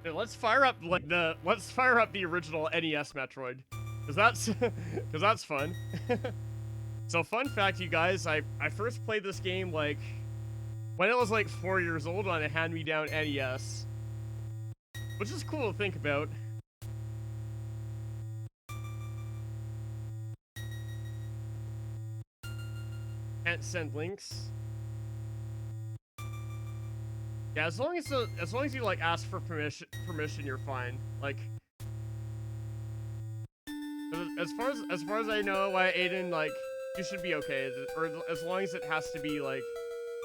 Yeah, let's fire up the original NES Metroid, cause that's fun. So fun fact, you guys, I first played this game like when I was like 4 years old on a hand-me-down NES, which is cool to think about. Can't send links. Yeah, as long as you like ask for permission, you're fine. Like, as far as I know, why Aiden, like, you should be okay. Or as long as it has to be like,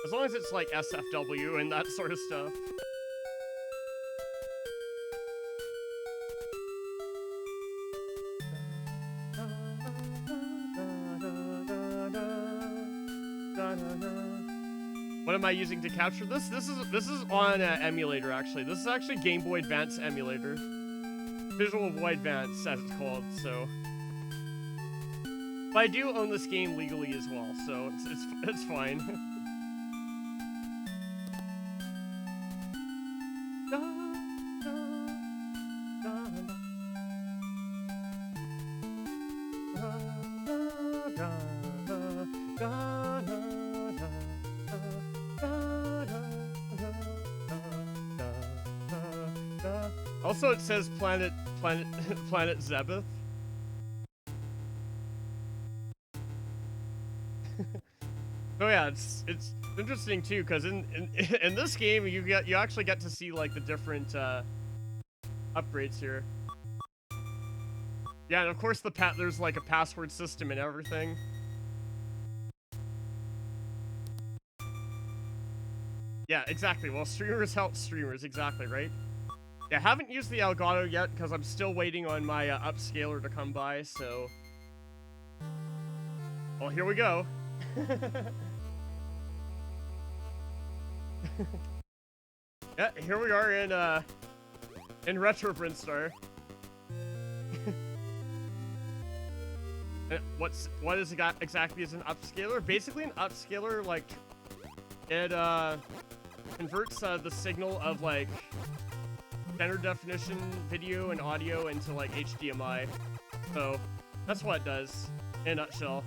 as long as it's like SFW and that sort of stuff. What am I using to capture this? This is on emulator, actually. This is actually Game Boy Advance emulator. Visual Boy Advance, as it's called, so. But I do own this game legally as well, so it's fine. Also, it says planet Zebeth. Oh yeah, it's interesting too, because in this game you actually get to see like the different upgrades here. Yeah, and of course there's like a password system and everything. Yeah, exactly. Well, streamers help streamers, exactly, right? Yeah, I haven't used the Elgato yet because I'm still waiting on my upscaler to come by, so. Well, here we go. Yeah, here we are in Retro Brinstar. What is exactly is an upscaler? Basically, an upscaler, like, it converts the signal of like standard definition video and audio into like HDMI. So that's what it does in a nutshell.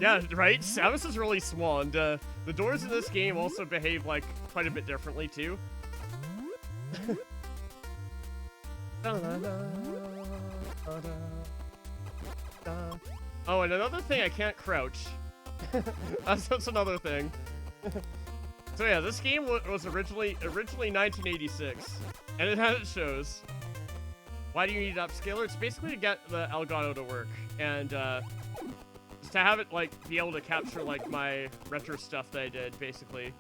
Yeah, right? Samus is really small, and the doors in this game also behave like quite a bit differently too. Oh, and another thing, I can't crouch. That's another thing. So yeah, this game was originally 1986, and it had its shows. Why do you need an upscaler? It's basically to get the Elgato to work, and just to have it like be able to capture like my retro stuff that I did, basically.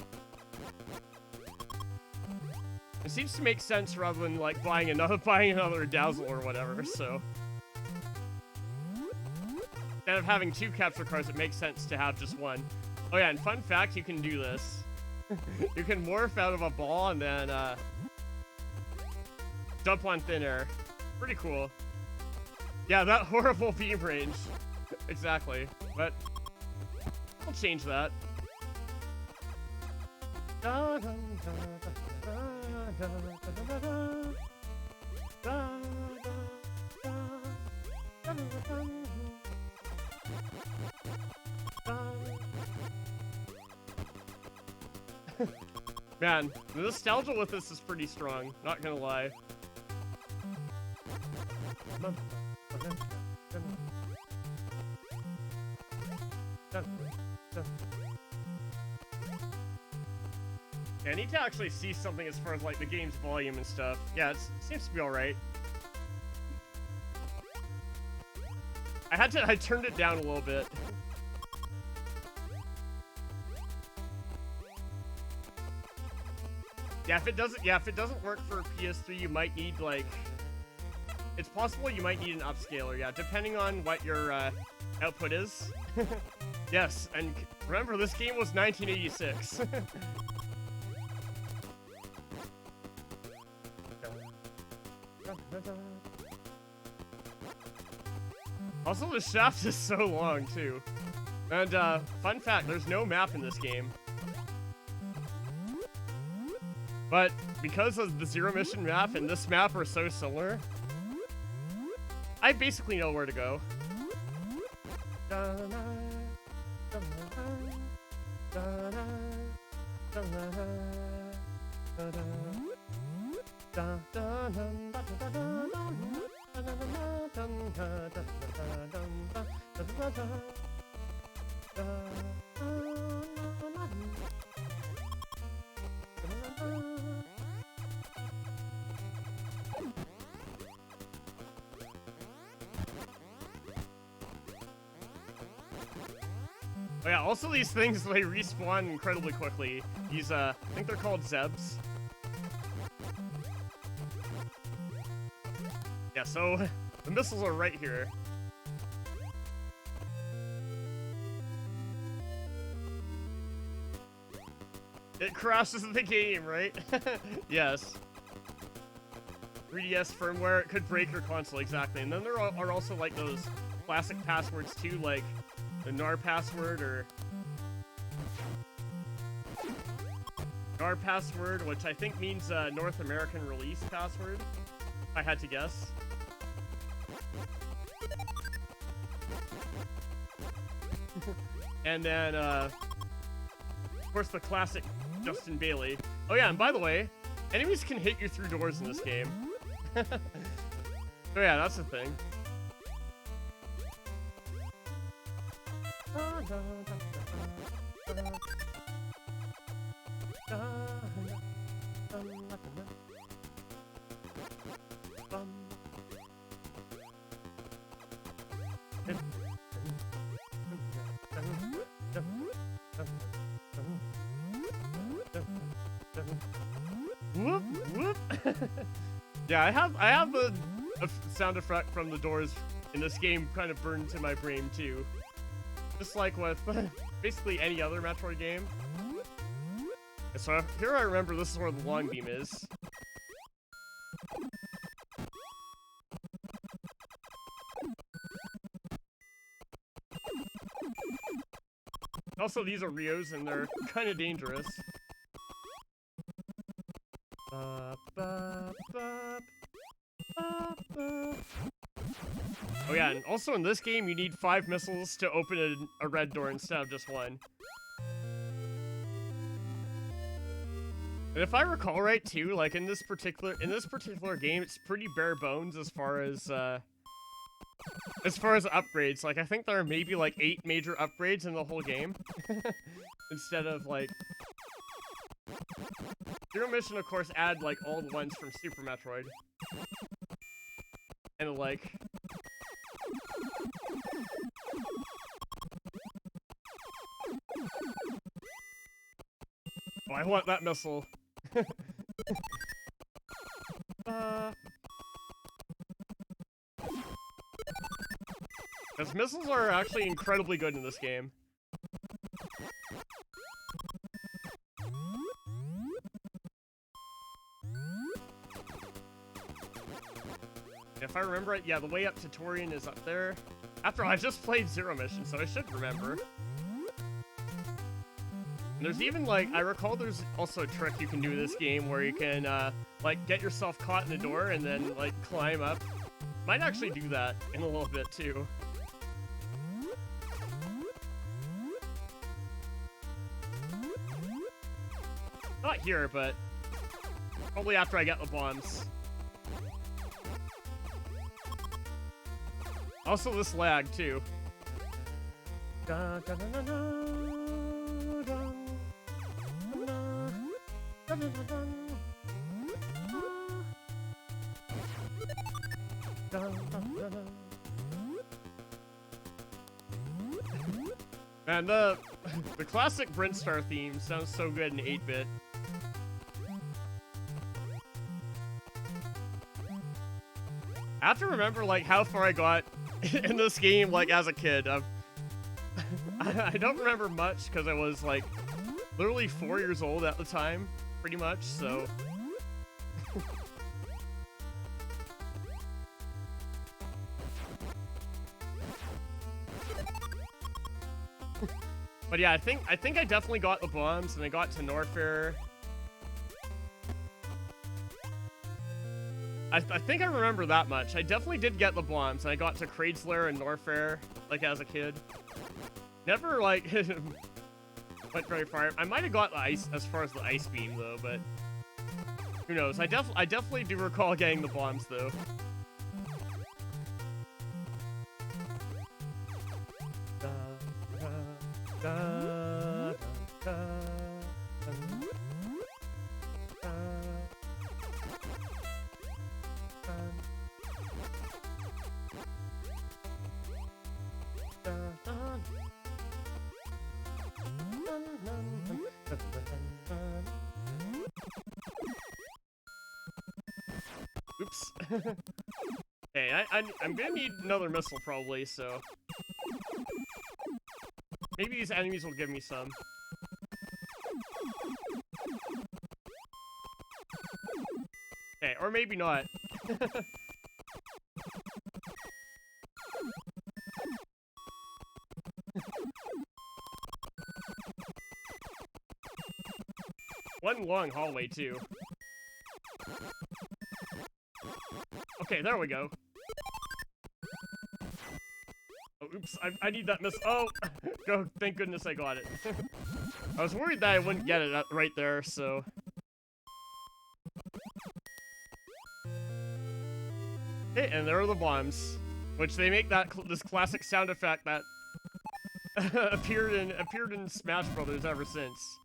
It seems to make sense rather than like buying another Dazzle or whatever. So instead of having two capture cards, it makes sense to have just one. Oh yeah, and fun fact, you can do this. You can morph out of a ball and then jump on thin air. Pretty cool. Yeah, that horrible beam range. Exactly. But I'll change that. Man, the nostalgia with this is pretty strong, not gonna lie. Yeah, I need to actually see something as far as like the game's volume and stuff. Yeah, it seems to be alright. I turned it down a little bit. Yeah, if it doesn't work for PS3, you might need like, it's possible you might need an upscaler. Yeah, depending on what your output is. Yes, and remember this game was 1986. Also, the shaft is so long too. And fun fact, there's no map in this game. But because of the Zero Mission map and this map are so similar, I basically know where to go. Oh yeah, also these things, they respawn incredibly quickly. These, I think they're called Zebs. Yeah, so the missiles are right here. It crashes the game, right? Yes. 3DS firmware, it could break your console, exactly. And then there are also like those classic passwords too, like the NAR password or NAR password, which I think means North American release password, if I had to guess. And then, of course, the classic Justin Bailey. Oh yeah, and by the way, enemies can hit you through doors in this game. So yeah, that's the thing. Whoop, whoop. Yeah, I have a sound effect from the doors in this game kind of burned into my brain too. Just like with basically any other Metroid game. So here I remember this is where the long beam is. Also, these are Rios and they're kind of dangerous. Oh yeah, and also in this game you need 5 missiles to open a red door instead of just 1. And if I recall right too, like in this particular game, it's pretty bare bones as far as upgrades. Like I think there are maybe like 8 major upgrades in the whole game. Instead of like Zero Mission, of course, add like all the ones from Super Metroid. And like oh, I want that missile. Because missiles are actually incredibly good in this game. If I remember right, yeah, the way up to Torian is up there. After all, I just played Zero Mission, so I should remember. And there's even, like, I recall there's also a trick you can do in this game where you can, like, get yourself caught in the door and then, like, climb up. Might actually do that in a little bit, too. Not here, but probably after I get the bombs. Also, this lag, too. Man, the classic Brinstar theme sounds so good in 8-bit. I have to remember, like, how far I got in this game, like, as a kid. I don't remember much, because I was, like, literally 4 years old at the time, pretty much, so... But yeah, I think I definitely got the bombs, and I got to Norfair. I think I remember that much. I definitely did get the bombs, and I got to Kraid's Lair and Norfair, like, as a kid. Never, like, went very far. I might have got the ice, as far as the ice beam, though, but who knows? I definitely do recall getting the bombs, though. Oops. Hey, I'm gonna need another missile probably, so maybe these enemies will give me some. Okay, or maybe not. One long hallway, too. Okay, there we go. Oh, oops, I need that miss- oh! Go, thank goodness I got it. I was worried that I wouldn't get it right there, so... Okay, and there are the bombs. Which they make that this classic sound effect that appeared in Smash Brothers ever since.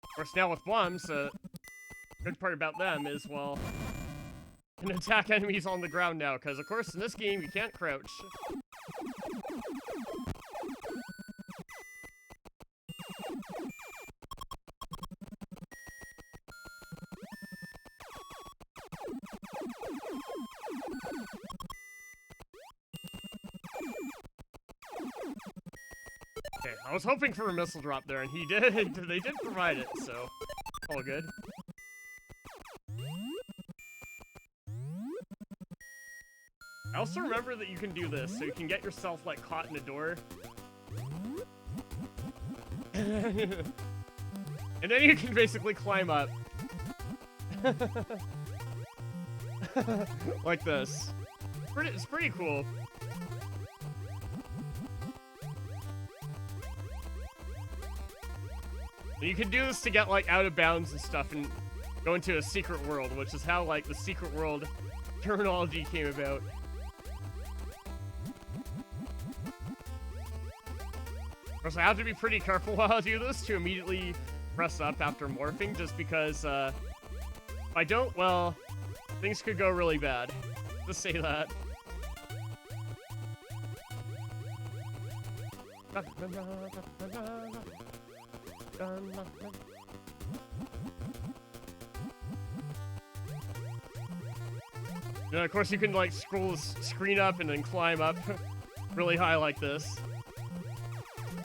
Of course, now with bombs, good part about them is, well, you can attack enemies on the ground now, because, of course, in this game, you can't crouch. Okay, I was hoping for a missile drop there, and he did. They did provide it, so all good. I also remember that you can do this, so you can get yourself, like, caught in a door. And then you can basically climb up. Like this. It's pretty cool. You can do this to get, like, out of bounds and stuff and go into a secret world, which is how, like, the secret world terminology came about. Of course, I have to be pretty careful while I do this to immediately press up after morphing, just because, if I don't, well, things could go really bad. Just say that. And of course you can, like, scroll the screen up and then climb up really high like this.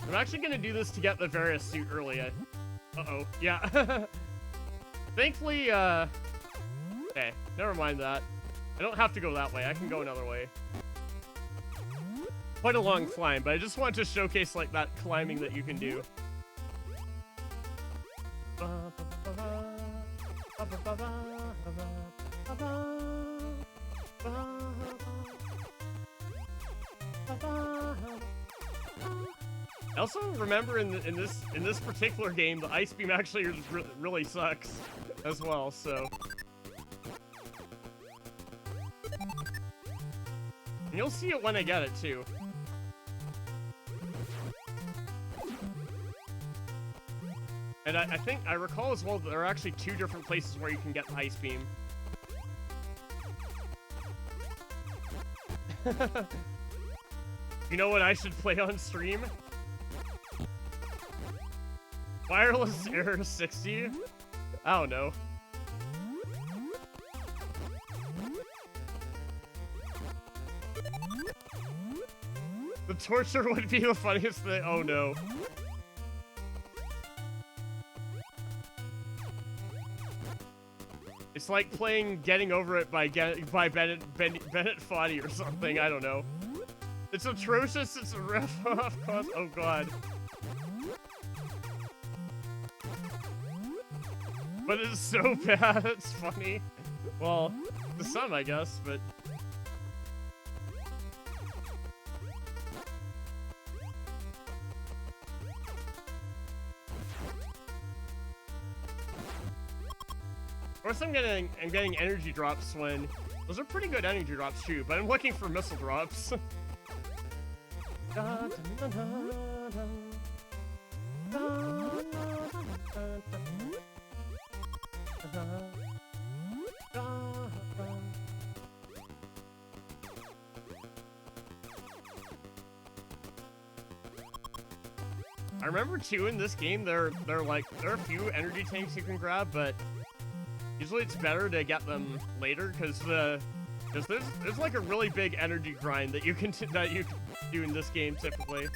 I'm actually gonna do this to get the Various suit early. Uh-oh. Yeah. Thankfully, okay, never mind that. I don't have to go that way. I can go another way. Quite a long climb, but I just wanted to showcase, like, that climbing that you can do. I also remember in this particular game, the ice beam actually really sucks as well. So, and you'll see it when I get it too. And I think I recall as well that there are actually 2 different places where you can get the ice beam. You know what I should play on stream? Wireless Error 60? I don't know. The torture would be the funniest thing. Oh no. It's like playing Getting Over It by Bennett Foddy or something, I don't know. It's atrocious. It's a riff-off. Oh god. But it's so bad. It's funny. Well, to some, I guess, but. Of course, I'm getting energy drops when those are pretty good energy drops too. But I'm looking for missile drops. I remember too in this game there are a few energy tanks you can grab, but usually it's better to get them later because there's like a really big energy grind that you can do in this game typically.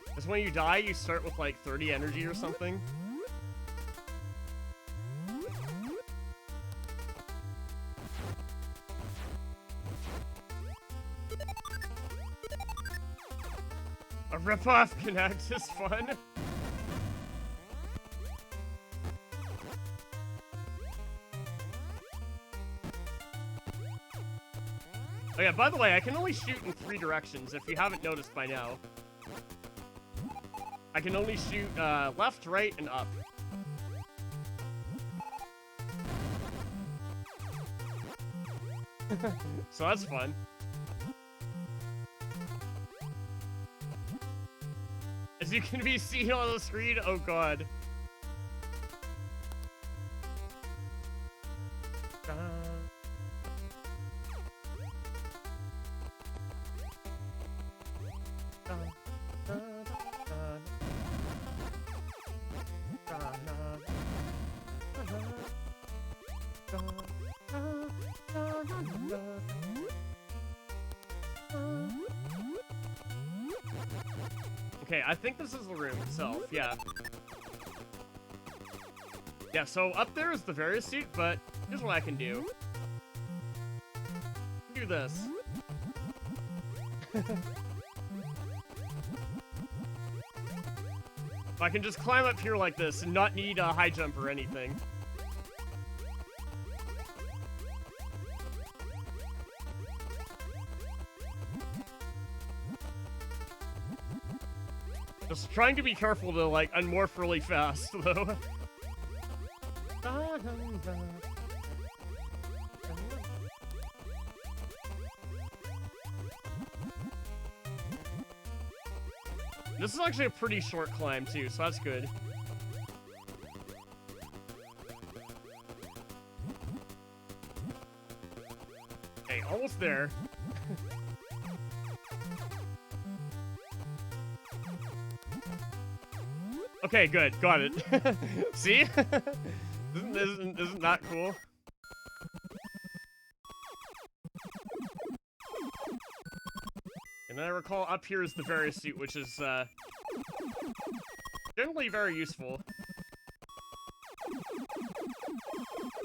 Because when you die, you start with like 30 energy or something. A rip-off Connect is fun. Oh yeah, by the way, I can only shoot in 3 directions, if you haven't noticed by now. I can only shoot left, right, and up. So that's fun. As you can be seen on the screen, oh god. Okay, I think this is the room itself, yeah. Yeah, so up there is the various suit, but here's what I can do. Do this. I can just climb up here like this and not need a high jump or anything. Just trying to be careful to, like, unmorph really fast, though. This is actually a pretty short climb, too, so that's good. Okay, almost there. Okay, good. Got it. See? Isn't that cool? And I recall up here is the various suit, which is generally very useful.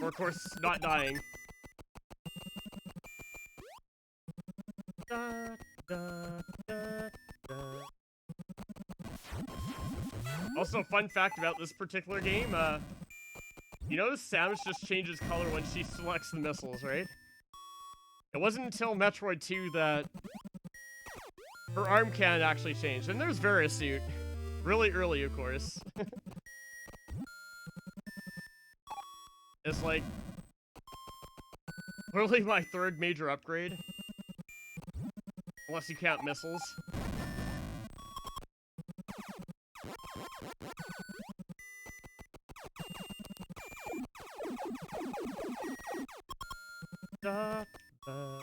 Or, of course, not dying. Da, da, da, da. Also, fun fact about this particular game, you notice Samus just changes color when she selects the missiles, right? It wasn't until Metroid 2 that her arm cannon actually changed. And there's Verisuit. Really early, of course. It's like literally my 3rd major upgrade. Unless you count missiles. Da, da,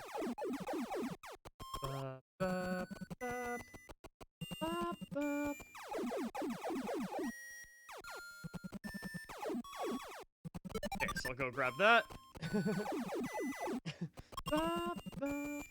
ba, ba, ba, ba, ba. Okay, so I'll go grab that. Ba, ba.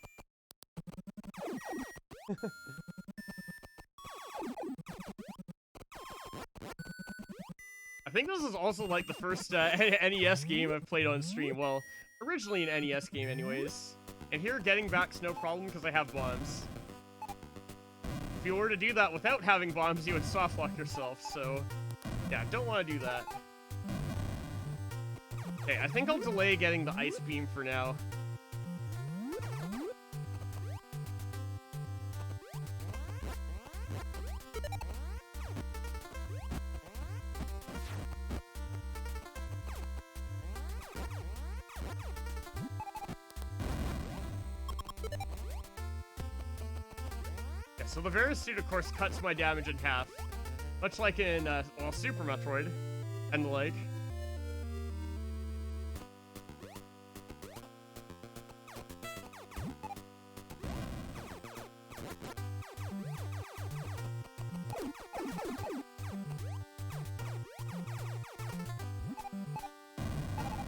I think this is also like the first NES game I've played on stream. Well, originally an NES game anyways. And here, getting back's no problem because I have bombs. If you were to do that without having bombs, you would softlock yourself, so... Yeah, don't want to do that. Okay, I think I'll delay getting the ice beam for now. So the Varus suit, of course, cuts my damage in half. Much like in, well, Super Metroid and the like.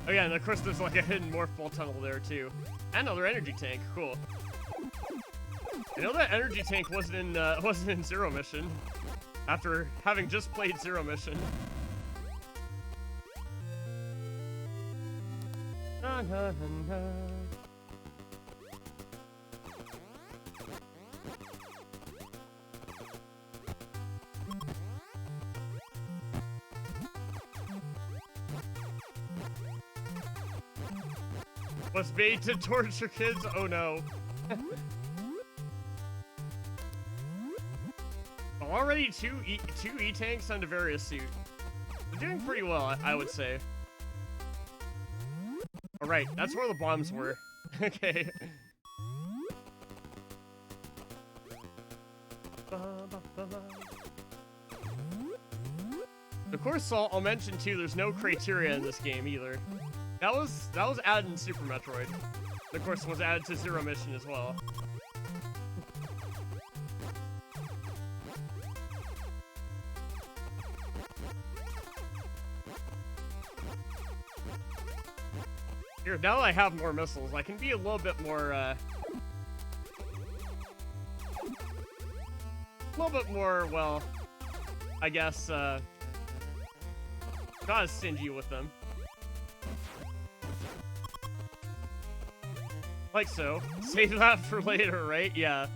Oh yeah, and of course there's like a hidden morph ball tunnel there too. And another energy tank, cool. I know that energy tank wasn't in Zero Mission, after having just played Zero Mission. Na, na, na, na. Was made to torture kids? Oh no. Already two E-tanks and a Varius suit. They're doing pretty well, I would say. Alright, that's where the bombs were. Okay. Of course, I'll mention too, there's no criteria in this game either. That was added in Super Metroid. And of course, it was added to Zero Mission as well. Here, now that I have more missiles, I can be a little bit more, well, I guess, not as stingy with them. Like so. Save that for later, right? Yeah.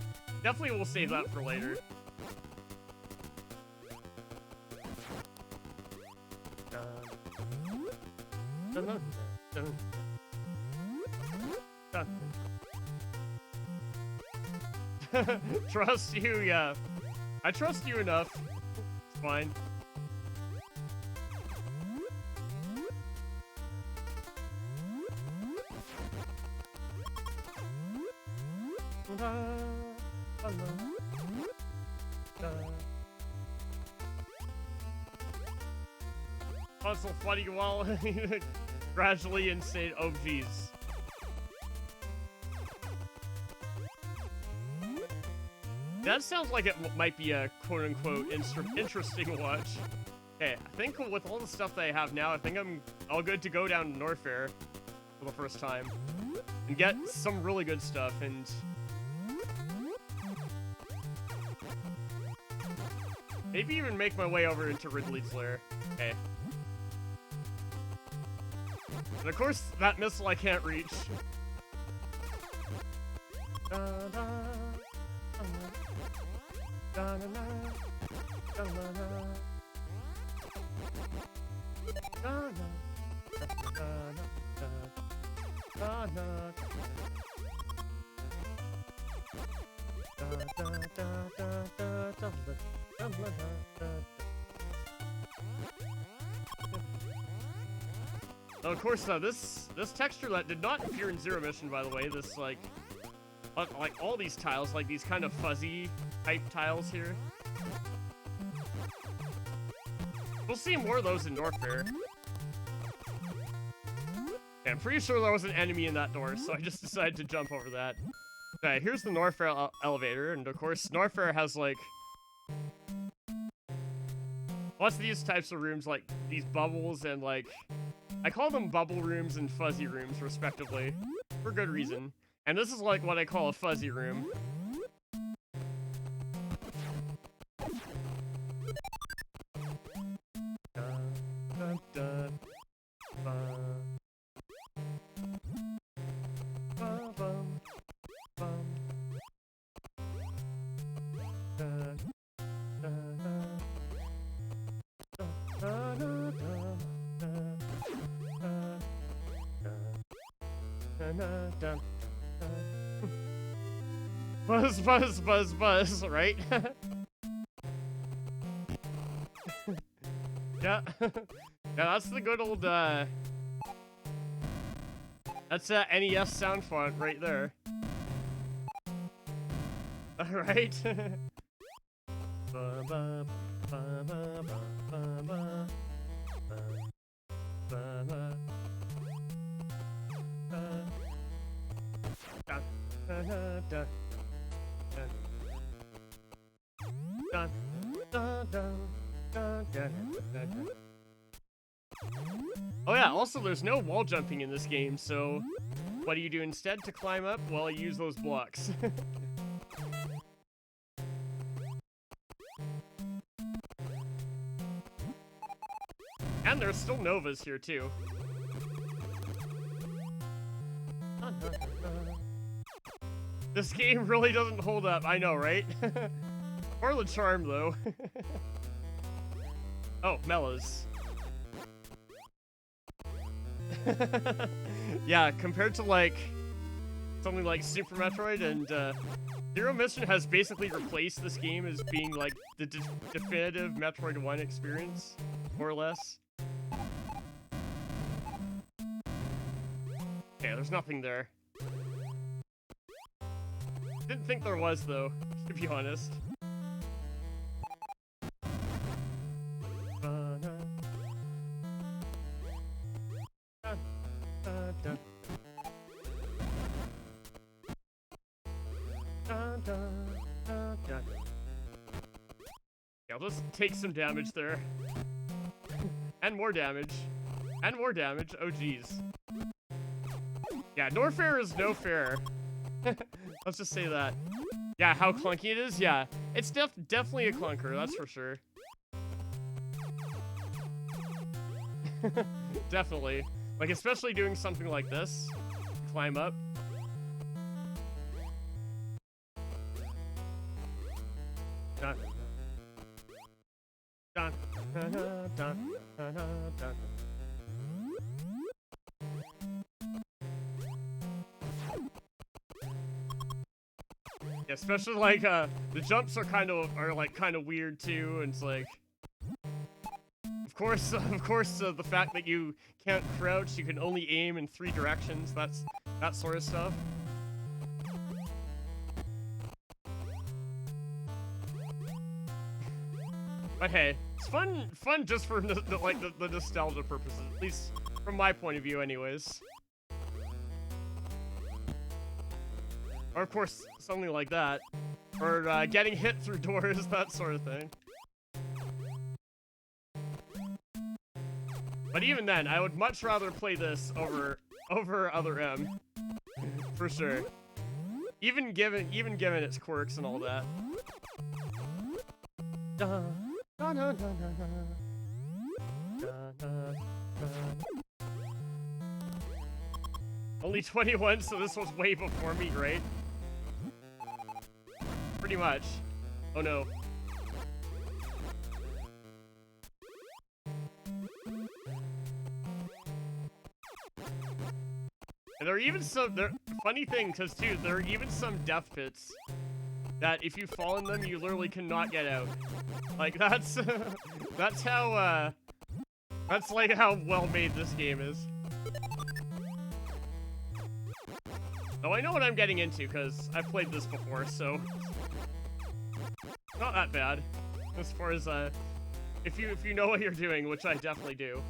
Definitely we'll save that for later. Trust you, yeah. I trust you enough. It's fine. Puzzle funny while gradually insane. Oh, jeez. That sounds like it might be a quote-unquote interesting watch. Okay, I think with all the stuff that I have now, I think I'm all good to go down to Norfair for the first time and get some really good stuff. And maybe even make my way over into Ridley's Lair. Okay. And of course, that missile I can't reach. Of course, this texture that did not appear in Zero Mission, by the way. This like all these tiles, like these kind of fuzzy type tiles here. We'll see more of those in Norfair. Yeah, I'm pretty sure there was an enemy in that door, so I just decided to jump over that. Okay, here's the Norfair elevator, and of course, Norfair has like lots of these types of rooms, like these bubbles and like. I call them bubble rooms and fuzzy rooms, respectively, for good reason. And this is like what I call a fuzzy room. Buzz, buzz, buzz, buzz, right? Yeah. Yeah, that's the good old, that's that NES sound font right there. Alright? Oh yeah, also there's no wall jumping in this game, so what do you do instead to climb up? Well, you use those blocks. And there's still Novas here too. This game really doesn't hold up, I know, right? Or the charm, though. Oh, Mellows. Yeah, compared to, like, something like Super Metroid and, Zero Mission has basically replaced this game as being, like, the definitive Metroid 1 experience, more or less. Okay, there's nothing there. Didn't think there was, though, to be honest. Yeah, let's take some damage there. And more damage. And more damage. Oh, jeez. Yeah, no fair is no fair. Let's just say that. Yeah, how clunky it is? Yeah, it's definitely a clunker, that's for sure. Definitely. Like, especially doing something like this. Climb up. Dun. Dun. Dun. Dun. Dun. Dun. Dun. Yeah, especially like the jumps are kind of weird too, and it's like, of course, the fact that you can't crouch, you can only aim in 3 directions. That's that sort of stuff. But hey, it's fun just for the nostalgia purposes, at least from my point of view, anyways. Or, of course, something like that. Or, getting hit through doors, that sort of thing. But even then, I would much rather play this over other M. For sure. Even given its quirks and all that. Only 21, so this was way before me, right? Pretty much. Oh no. And there are even some, funny thing, because too, there are even some death pits that if you fall in them, you literally cannot get out. Like, that's, that's how, that's like how well made this game is. Oh, I know what I'm getting into, because I've played this before, so not that bad. As far as, if you know what you're doing, which I definitely do.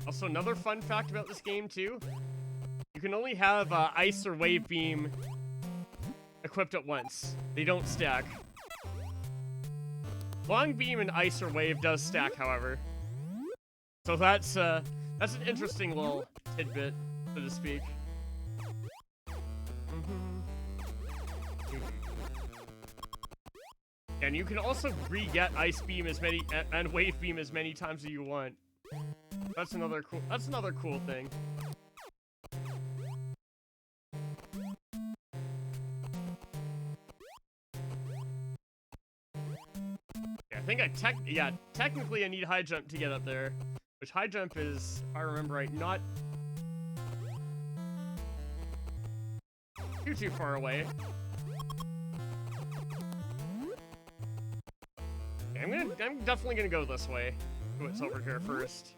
Also, another fun fact about this game, too. You can only have, Ice or Wave Beam equipped at once. They don't stack. Long Beam and Ice or Wave does stack, however. So that's an interesting little tidbit, so to speak. And you can also re-get Ice Beam as many and Wave Beam as many times as you want. That's another cool thing. think technically I need high jump to get up there. Which high jump is, if I remember right, not too far away. I'm definitely gonna go this way. What's over here first?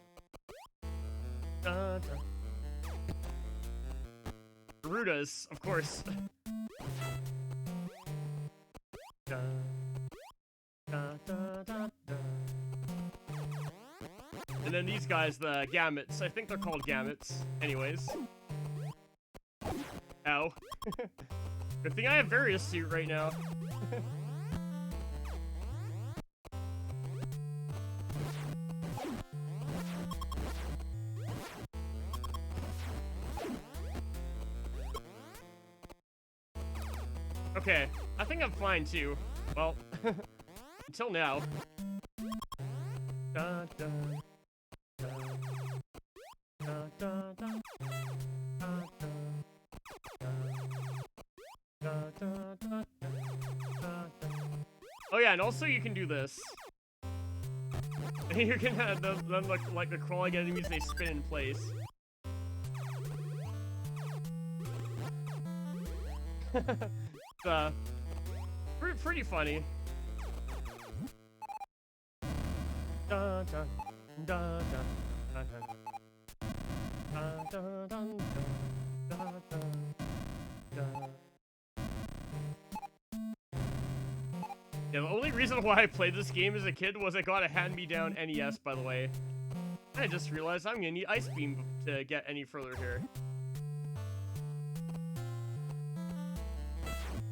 Garudas, of course. And then these guys, the gamuts. I think they're called gamuts. Anyways. Ow. Good thing I have various suit right now. Okay, I think I'm fine too. Well, until now. Oh yeah, and also you can do this. You can have them look like the crawling enemies, they spin in place. Pretty funny. Yeah, the only reason why I played this game as a kid was I got a hand-me-down NES, by the way. I just realized I'm gonna need Ice Beam to get any further here.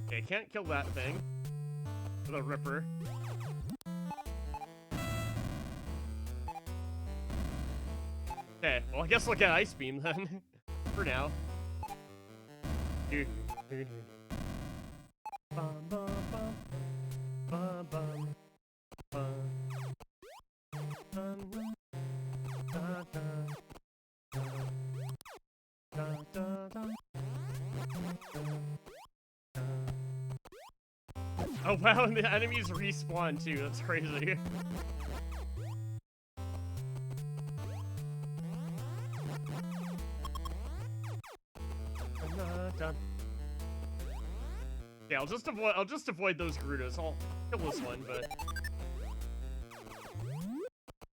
Okay, can't kill that thing. The Ripper. Okay, well I guess we'll get Ice Beam then. For now. Oh wow, and the enemies respawn too, that's crazy. Yeah, I'll just avoid those Gerudos. I'll kill this one, but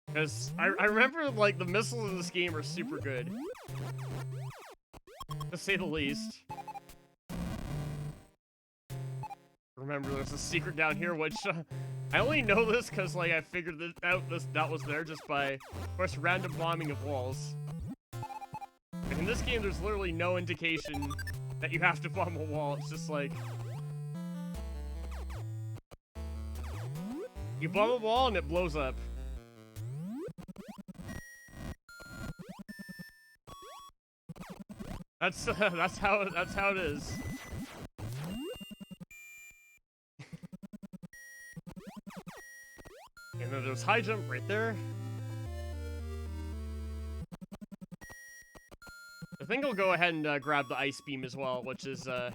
because I remember like the missiles in this game are super good, to say the least. Remember, there's a secret down here, which I only know this because like I figured that was there just by, of course, random bombing of walls. And in this game, there's literally no indication that you have to bomb a wall. It's just like you bomb a wall and it blows up. That's how it is. And then there's high jump right there. I think I'll go ahead and grab the Ice Beam as well, which is oh,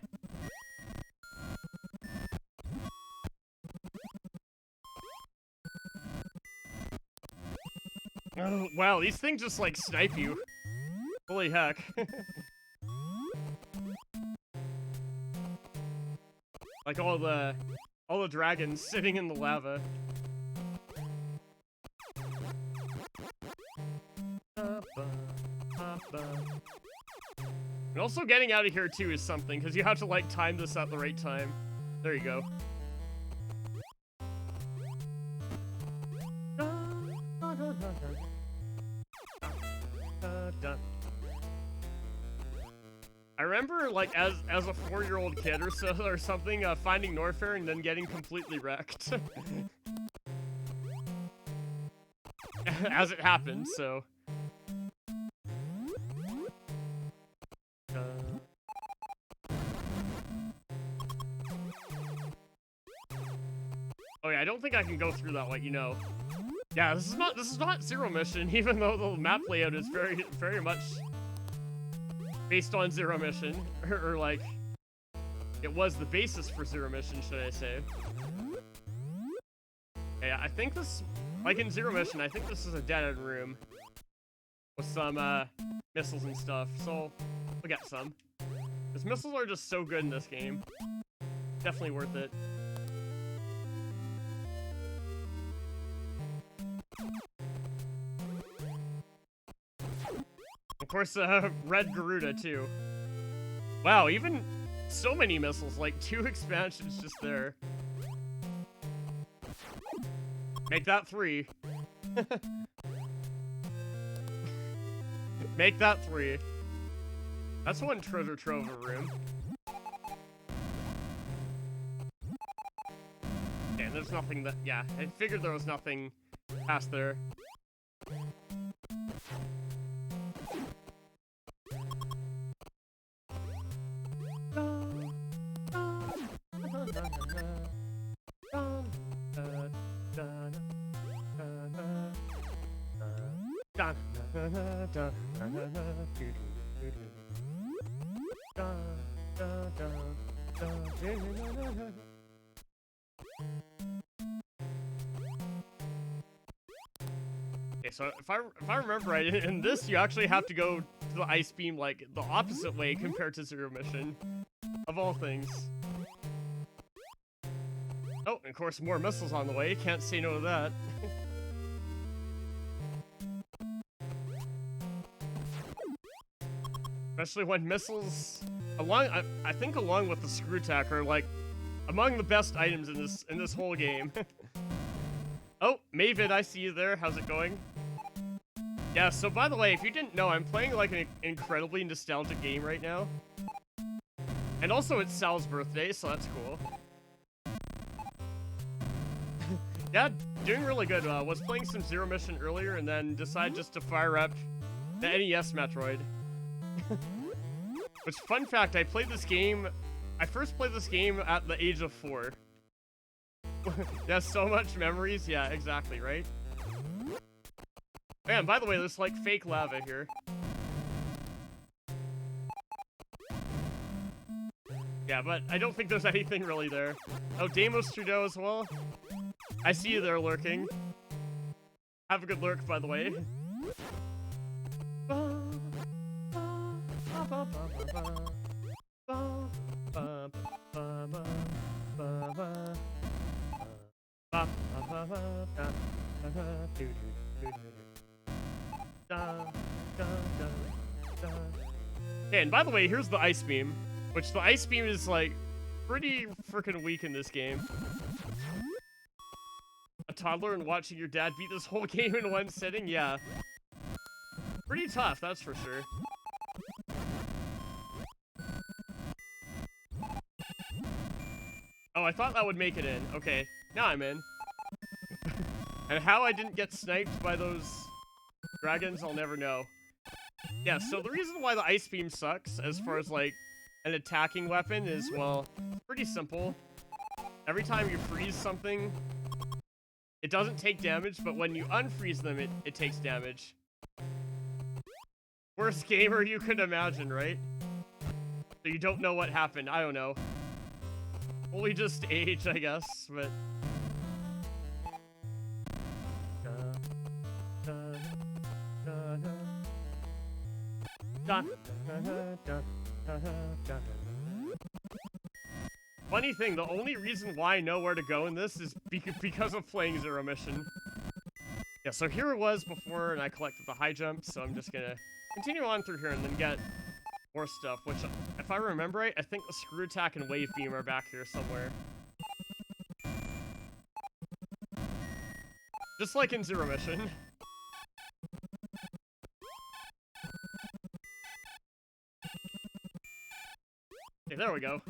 wow, these things just like snipe you. Holy heck. Like all the dragons sitting in the lava. And also getting out of here too is something, because you have to like time this at the right time. There you go. I remember like as a 4-year-old kid or so or something, finding Norfair and then getting completely wrecked. As it happened, so. Oh yeah, I don't think I can go through that way, you know. Yeah, this is not Zero Mission, even though the map layout is very much based on Zero Mission, or like it was the basis for Zero Mission, should I say? Yeah, I think this, like in Zero Mission, I think this is a dead-end room with some missiles and stuff, so we'll get some. Because missiles are just so good in this game. Definitely worth it. Of course, Red Garuda, too. Wow, even so many missiles, like 2 expansions just there. Make that 3. Make that 3. That's one treasure trove of a room. And there's nothing that, yeah, I figured there was nothing past there. Okay, so if I remember right, in this you actually have to go to the ice beam like the opposite way compared to Zero Mission, of all things. Oh, and of course more missiles on the way. Can't say no to that. Especially when missiles, I think along with the screw tack, are like among the best items in this whole game. Oh, Mavid, I see you there. How's it going? Yeah, so by the way, if you didn't know, I'm playing like an incredibly nostalgic game right now. And also it's Sal's birthday, so that's cool. Yeah, doing really good. Was playing some Zero Mission earlier and then decided just to fire up the NES Metroid. Which, fun fact, I first played this game at the age of 4. Yeah, so much memories. Yeah, exactly, right? Man, by the way, there's like fake lava here. Yeah, but I don't think there's anything really there. Oh, Deimos Trudeau as well. I see you there lurking. Have a good lurk, by the way. Okay, and by the way, here's the ice beam, which the ice beam is like pretty freaking weak in this game. A toddler and watching your dad beat this whole game in one sitting? Yeah. Pretty tough, that's for sure. Oh, I thought that would make it in. Okay, now I'm in. And how I didn't get sniped by those dragons, I'll never know. Yeah, so the reason why the ice beam sucks, as far as, like, an attacking weapon is, well, pretty simple. Every time you freeze something, it doesn't take damage, but when you unfreeze them, it takes damage. Worst gamer you could imagine, right? So you don't know what happened, I don't know. Only just age, I guess, but... Funny thing, the only reason why I know where to go in this is because of playing Zero Mission. Yeah, so here it was before, and I collected the high jump, so I'm just gonna continue on through here and then get more stuff, which, if I remember right, I think the screw attack and wave beam are back here somewhere. Just like in Zero Mission. Okay, there we go.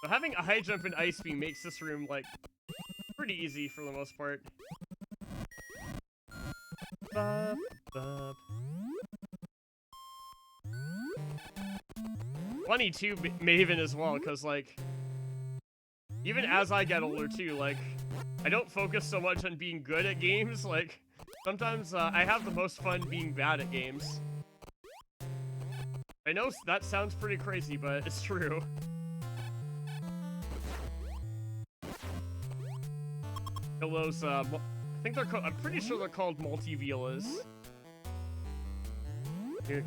So having a high jump and ice beam makes this room, like, pretty easy for the most part. Bop, bop. Funny too, Maven as well, because, like, even as I get older too, like, I don't focus so much on being good at games, like, sometimes I have the most fun being bad at games. I know that sounds pretty crazy, but it's true. those, I think they're I'm pretty sure they're called multi-violas. Here.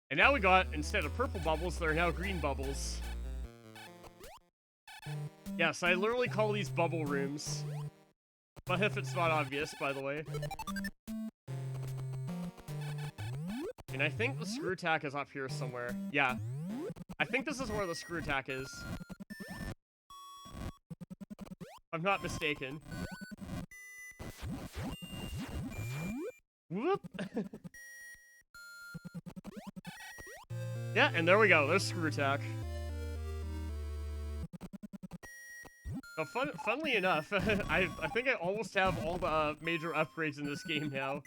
And now we got, instead of purple bubbles, they're now green bubbles. Yes, I literally call these bubble rooms. But if it's not obvious, by the way. And I think the screw tack is up here somewhere. Yeah. I think this is where the screw tack is. If I'm not mistaken. Whoop! Yeah, and there we go. There's screw tack. So funnily enough, I think I almost have all the major upgrades in this game now.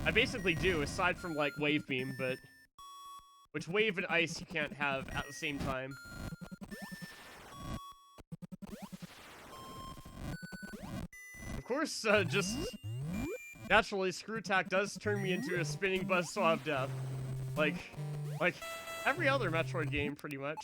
I basically do, aside from, like, Wave Beam, but... Which Wave and Ice you can't have at the same time. Of course, just... Naturally, Screw Tack does turn me into a spinning buzzsaw of death. Like every other Metroid game, pretty much.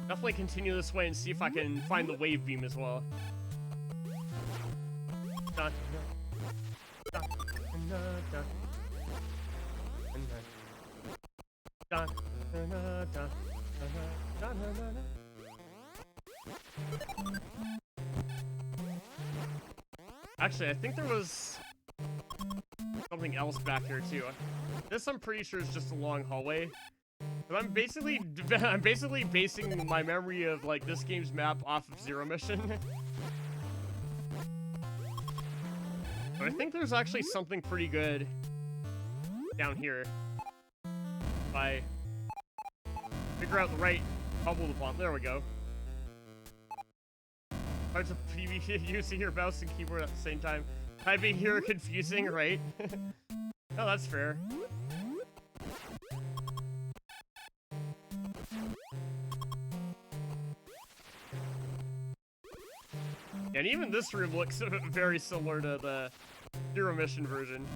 Definitely continue this way and see if I can find the Wave Beam as well. Actually, I think there was something else back here too. This, I'm pretty sure, is just a long hallway. But I'm basically basing my memory of, like, this game's map off of Zero Mission. But I think there's actually something pretty good down here. If I figure out the right bubble to pop. There we go. Hard to PvP using your mouse and keyboard at the same time. Typing here confusing, right? Oh, that's fair. And even this room looks very similar to the Zero Mission version.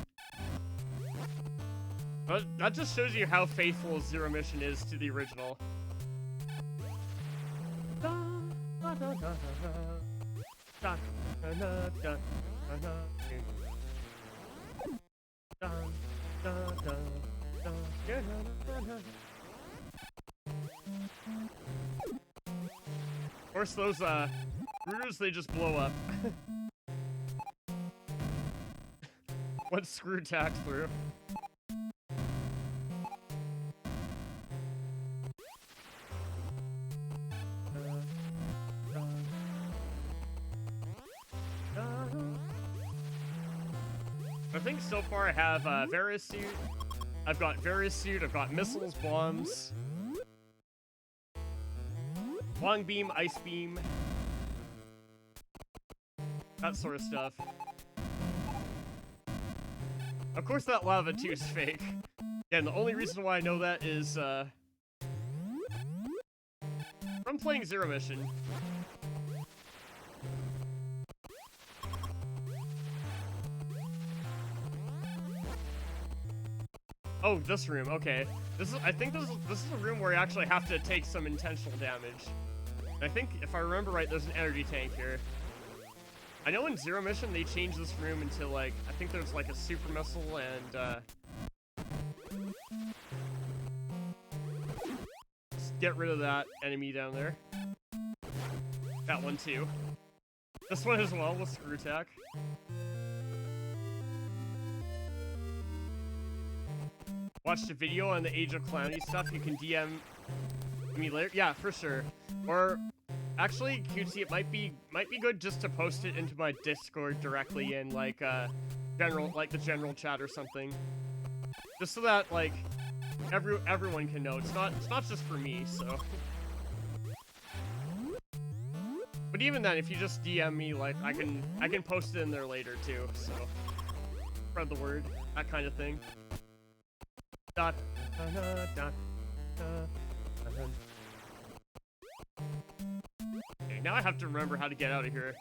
But that just shows you how faithful Zero Mission is to the original. Of course, those rooters, they just blow up. Once Screw Tack through. I think so far I have Various Suit. I've got Various Suit, I've got missiles, bombs, Long Beam, Ice Beam, that sort of stuff. Of course that lava too is fake. And the only reason why I know that is from playing Zero Mission. Oh, this room, okay. I think this is a room where you actually have to take some intentional damage. And I think, if I remember right, there's an energy tank here. I know in Zero Mission they changed this room into, like, I think there's like a super missile and just get rid of that enemy down there. That one too. This one as well with Screw Tack. Watched a video on the Age of Calamity stuff. You can DM me later. Yeah, for sure. Or actually, QT, it might be good just to post it into my Discord directly in like the general chat or something. Just so that like everyone can know. It's not just for me, so. But even then, if you just DM me, like I can post it in there later too. So spread the word, that kind of thing. Dot, dot, dot, dot. now I have to remember how to get out of here.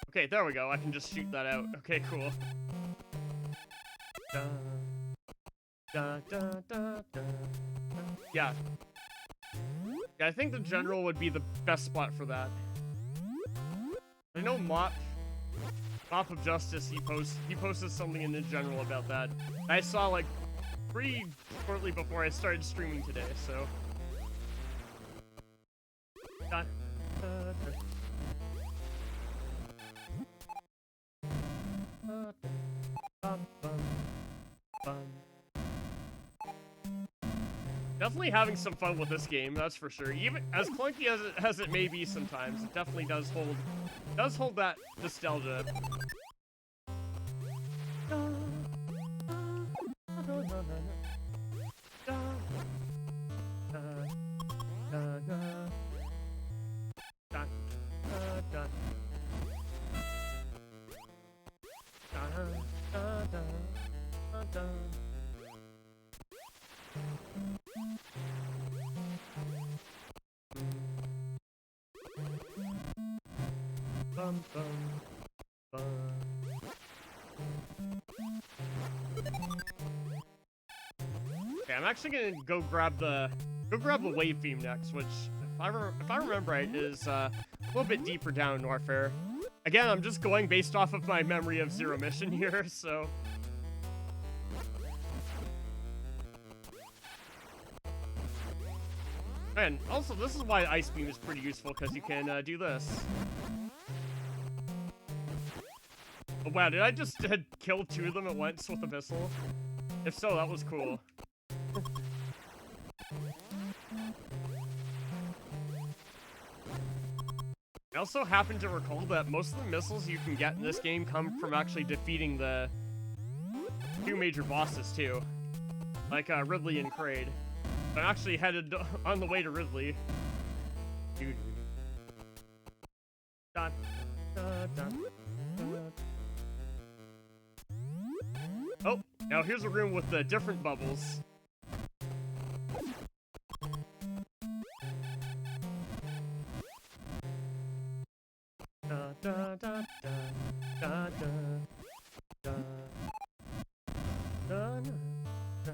Okay, there we go. I can just shoot that out. Okay, cool. Da, da, da, da, da. Yeah. Yeah, I think the general would be the best spot for that. I know Mop of Justice, he posted something in the general about that. I saw, like, pretty shortly before I started streaming today, so... Da, da, da. Definitely having some fun with this game, that's for sure. Even as clunky as it may be sometimes, it definitely does hold that nostalgia. Bum, bum, bum. Okay, I'm actually gonna go grab the wave theme next, which, if I remember right, is a little bit deeper down in Warfare. Again, I'm just going based off of my memory of Zero Mission here, so. And also, this is why Ice Beam is pretty useful, because you can do this. Oh, wow, did I just kill 2 of them at once with a missile? If so, that was cool. I also happen to recall that most of the missiles you can get in this game come from actually defeating the 2 major bosses, too. Like, Ridley and Kraid. I'm actually headed on the way to Ridley. Dude. Dun, dun, dun, dun. Oh, now here's a room with different bubbles. Da, da, da, da, da, da, da, da, da.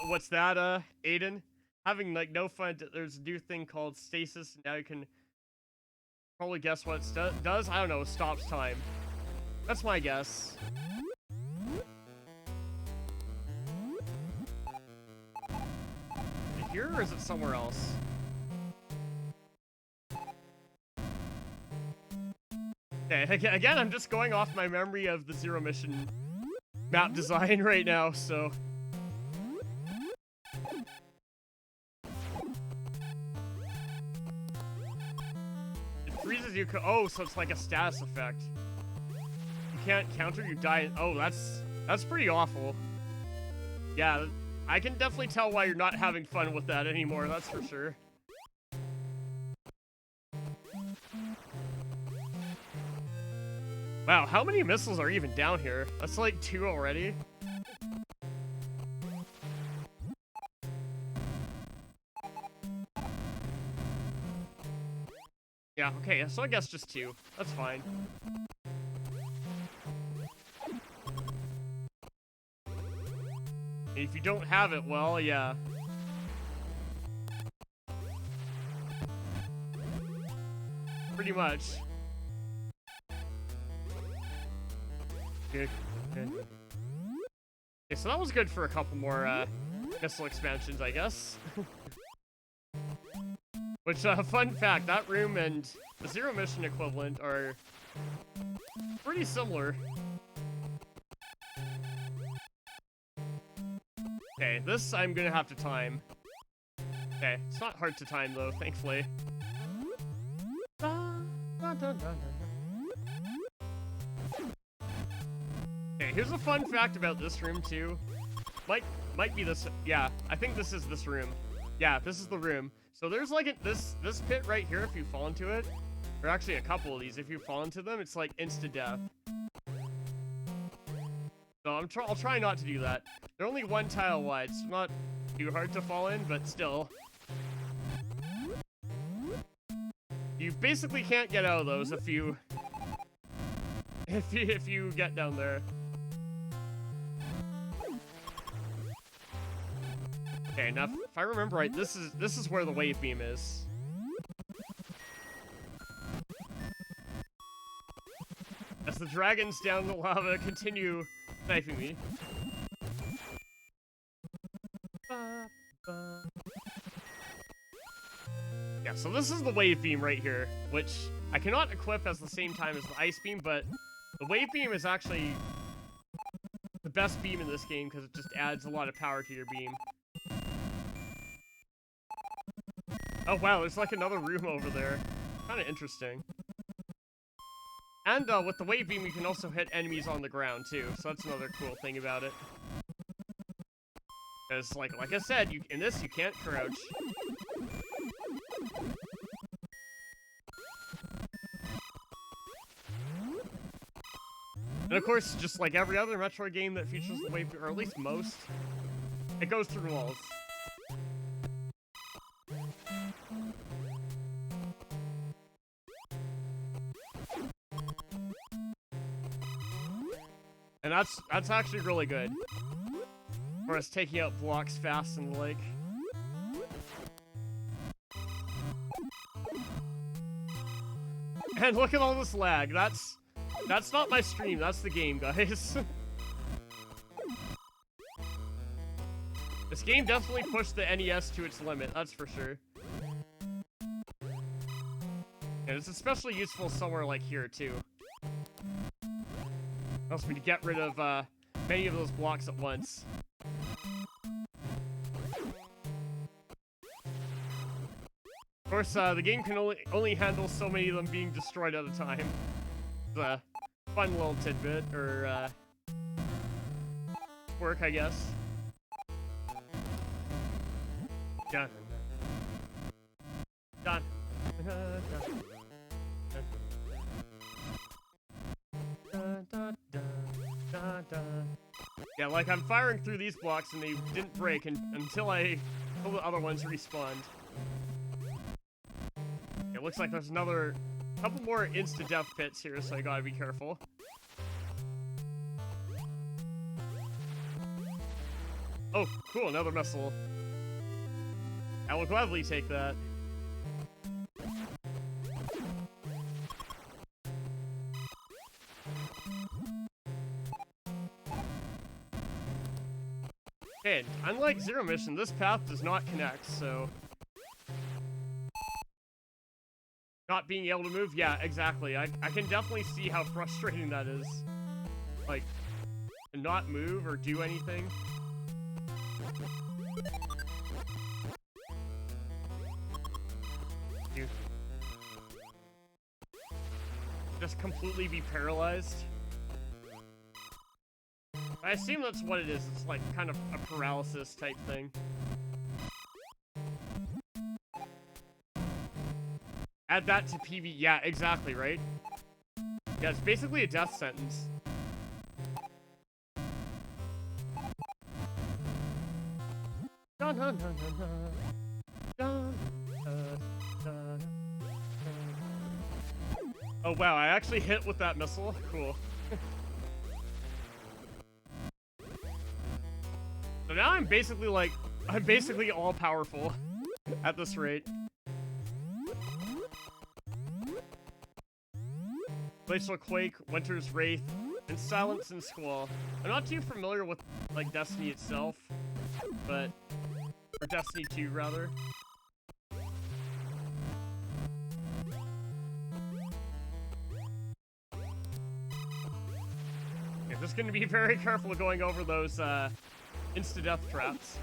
What's that, Aiden? Having, like, no fun. There's a new thing called stasis. Now you can probably guess what it does. I don't know. Stops time. That's my guess. Is it here or is it somewhere else? Okay, again, I'm just going off my memory of the Zero Mission map design right now, so... Freezes you. Oh, so it's like a status effect. You can't counter, you die. Oh, that's pretty awful. Yeah, I can definitely tell why you're not having fun with that anymore, that's for sure. Wow, how many missiles are even down here? That's like 2 already. Yeah, okay, so I guess just 2. That's fine. If you don't have it, well, yeah. Pretty much. Good. Okay, so that was good for a couple more missile expansions, I guess. Which, fun fact, that room and the Zero Mission equivalent are pretty similar. Okay, this I'm gonna have to time. Okay, it's not hard to time though, thankfully. Okay, here's a fun fact about this room too. Might be this. Yeah, I think this is this room. Yeah, this is the room. So there's like this pit right here. If you fall into it, or actually a couple of these, if you fall into them, it's like instant death. So I'll try not to do that. They're only one tile wide, so not too hard to fall in, but still. You basically can't get out of those if you get down there. Okay, now if I remember right, this is where the wave beam is. As the dragons down the lava continue sniping me. Yeah, so this is the wave beam right here, which I cannot equip at the same time as the ice beam, but the wave beam is actually the best beam in this game because it just adds a lot of power to your beam. Oh wow, there's like another room over there. Kind of interesting. And with the wave beam, you can also hit enemies on the ground too, so that's another cool thing about it. Because, like I said, in this you can't crouch. And of course, just like every other Metroid game that features the wave, or at least most, it goes through walls. And that's actually really good. For us taking out blocks fast and the like. And look at all this lag. That's not my stream, that's the game, guys. This game definitely pushed the NES to its limit, that's for sure. And it's especially useful somewhere like here, too. Allows me to get rid of many of those blocks at once. Of course, the game can only handle so many of them being destroyed at a time. It's a fun little tidbit, or work, I guess. Done. Done. Yeah, like I'm firing through these blocks and they didn't break until the other ones respawned. It looks like there's another couple more insta-death pits here, so I gotta be careful. Oh, cool, another missile. I will gladly take that. Okay, unlike Zero Mission, this path does not connect, so... Not being able to move? Yeah, exactly. I can definitely see how frustrating that is. Like, to not move or do anything. Dude. Just completely be paralyzed. I assume that's what it is. It's like kind of a paralysis type thing. Add that to PV. Yeah, exactly, right? Yeah, it's basically a death sentence. Dun, dun, dun, dun, dun. Dun, dun, dun. Oh wow, I actually hit with that missile? Cool. So now I'm basically all powerful at this rate. Glacial Quake, Winter's Wraith, and Silence and Squall. I'm not too familiar with, like, Destiny itself, but... Or Destiny 2, rather. I'm just gonna be very careful going over those, insta-death traps.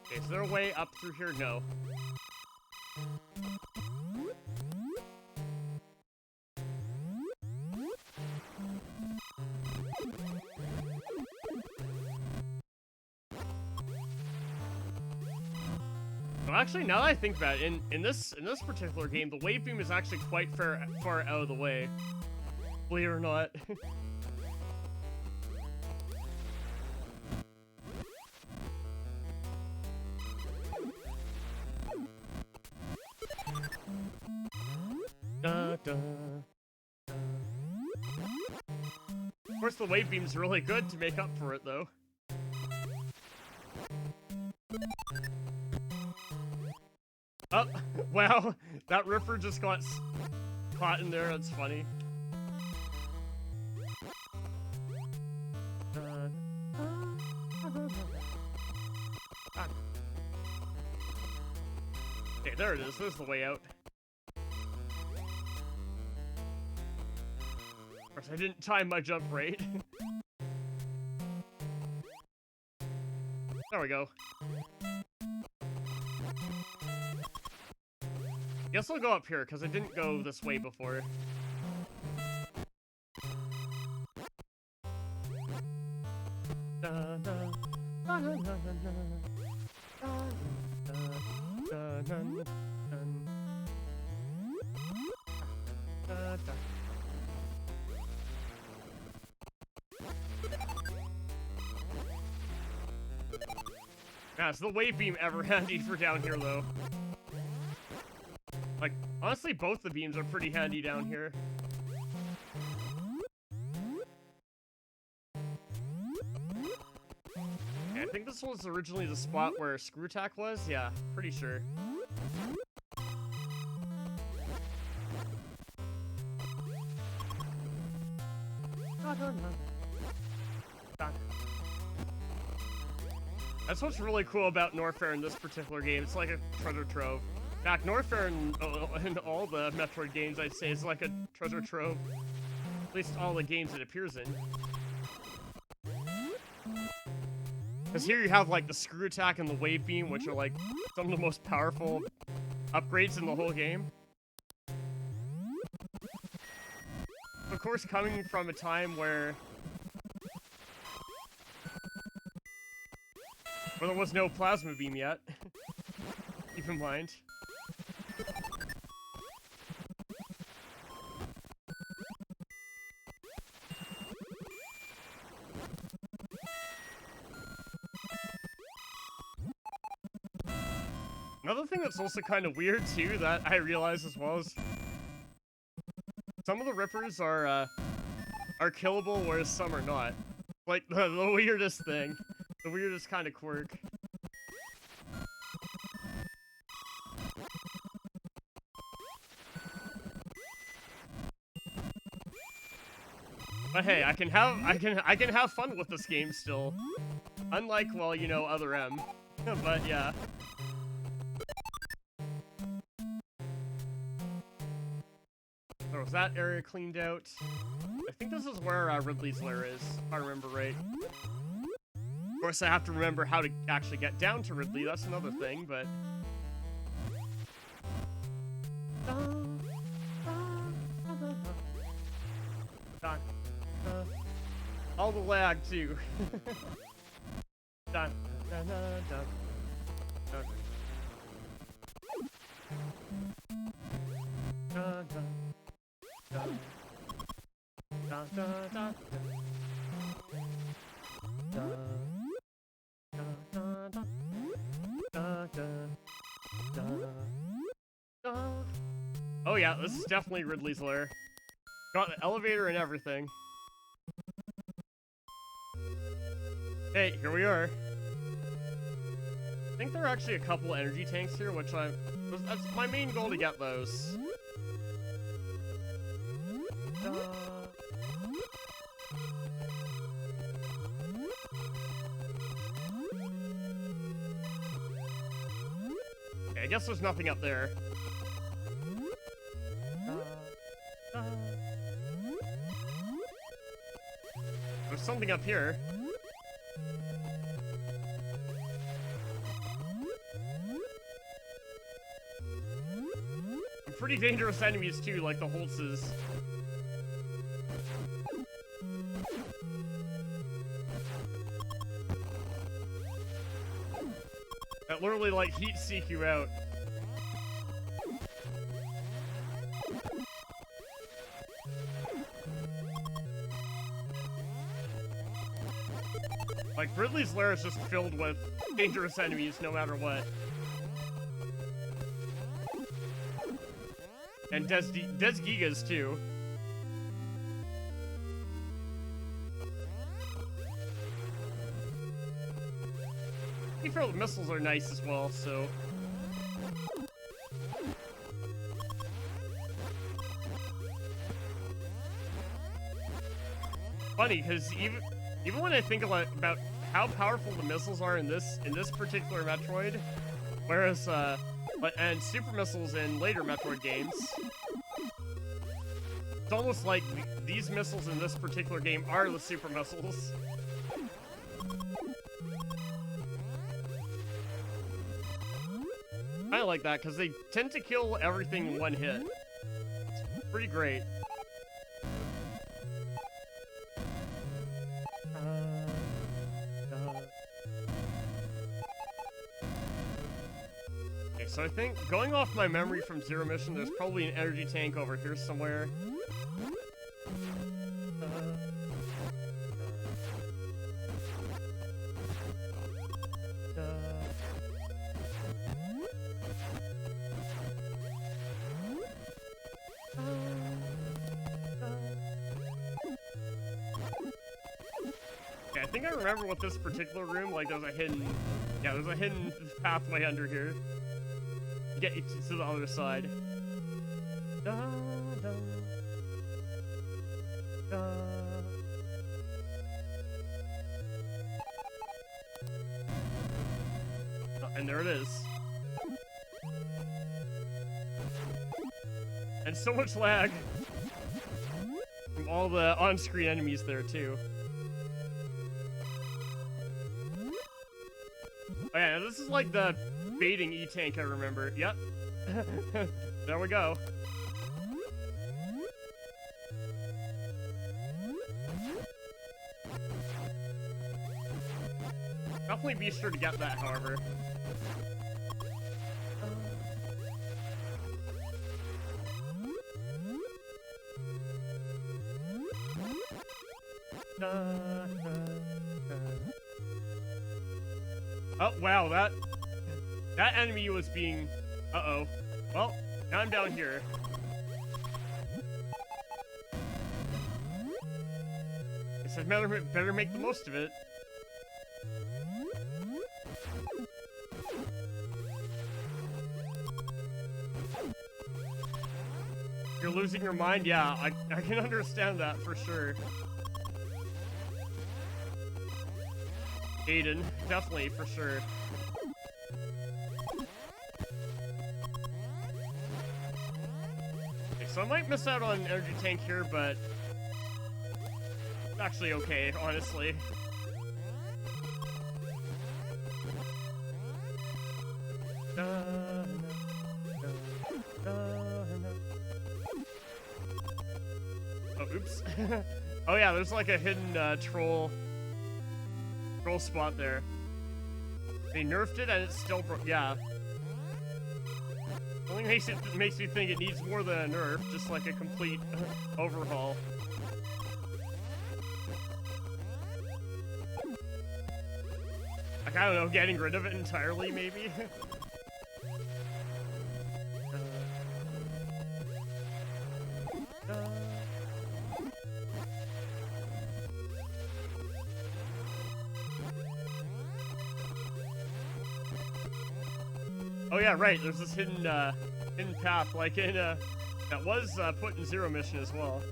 Okay, is there a way up through here? No. So actually, now that I think about it, in this particular game, the wave beam is actually quite far out of the way. Believe it or not. Da, da, da. Of course, the wave beam's really good to make up for it, though. Oh, wow, that ripper just got caught in there. That's funny. Okay, there it is. There's the way out. Of course, I didn't time my jump right. There we go. Guess I'll go up here, because I didn't go this way before. Yeah, is the wave beam ever handy for down here, though? Like, honestly, both the beams are pretty handy down here. Yeah, I think this was originally the spot where Screw Attack was. Yeah, pretty sure. That's what's really cool about Norfair in this particular game. It's like a treasure trove. In fact, Norfair in all the Metroid games, I'd say, is like a treasure trove. At least all the games it appears in. Because here you have, like, the Screw Attack and the Wave Beam, which are, like, some of the most powerful upgrades in the whole game. Of course, coming from a time where there was no Plasma Beam yet. Keep in mind. Another thing that's also kind of weird, too, that I realize as well is some of the Rippers are killable, whereas some are not. Like, the weirdest thing. The weirdest kind of quirk. But hey, I can have fun with this game still. Unlike, well, you know, other M. But yeah. There was that area cleaned out. I think this is where Ridley's lair is, if I remember right. Of course, I have to remember how to actually get down to Ridley. That's another thing, but all the lag too. Dun, dun, dun, dun, dun. Dun, dun, dun. Dun, dun, dun, dun. Oh yeah, this is definitely Ridley's lair. Got the elevator and everything. Hey, here we are. I think there are actually a couple energy tanks here, which that's my main goal to get those. Okay, I guess there's nothing up there. There's something up here. And pretty dangerous enemies too, like the Holtzes. that literally, like, heat seek you out. Like, Ridley's Lair is just filled with dangerous enemies no matter what. And Des Gigas, too. To be fair, the missiles are nice as well, so... Funny, because even when I think about how powerful the missiles are in this particular Metroid, whereas and super missiles in later Metroid games, it's almost like these missiles in this particular game are the super missiles. I like that because they tend to kill everything in one hit. It's pretty great. Okay, so I think, going off my memory from Zero Mission, there's probably an energy tank over here somewhere. I think I remember what this particular room, like, there's a hidden pathway under here to get you to the other side. Da, da, da. Oh, and there it is. And so much lag from all the on-screen enemies there, too. Oh yeah, this is like the baiting E-Tank I remember. Yep. There we go. Definitely be sure to get that, however. Oh, wow, that enemy was being... Uh-oh. Well, now I'm down here. I said better make the most of it. You're losing your mind? Yeah, I can understand that for sure. Aiden, definitely, for sure. Okay, so I might miss out on energy tank here, but it's actually okay, honestly. Oh, oops. Oh yeah, there's like a hidden troll spot there. They nerfed it and it's still yeah. Only makes me think it needs more than a nerf, just like a complete overhaul. Like, I don't know, getting rid of it entirely, maybe? Oh yeah, right, there's this hidden path, like in, that was put in Zero Mission as well.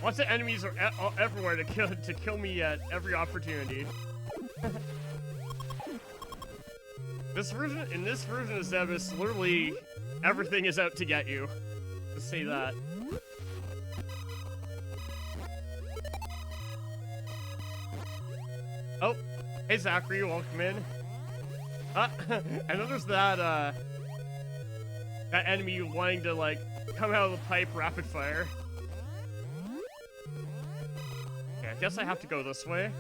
Lots of enemies are everywhere to kill me at every opportunity. In this version of Zebus, literally everything is out to get you. Let's say that. Oh, hey Zachary, welcome in. I know there's that that enemy wanting to, like, come out of the pipe rapid fire. Okay, I guess I have to go this way.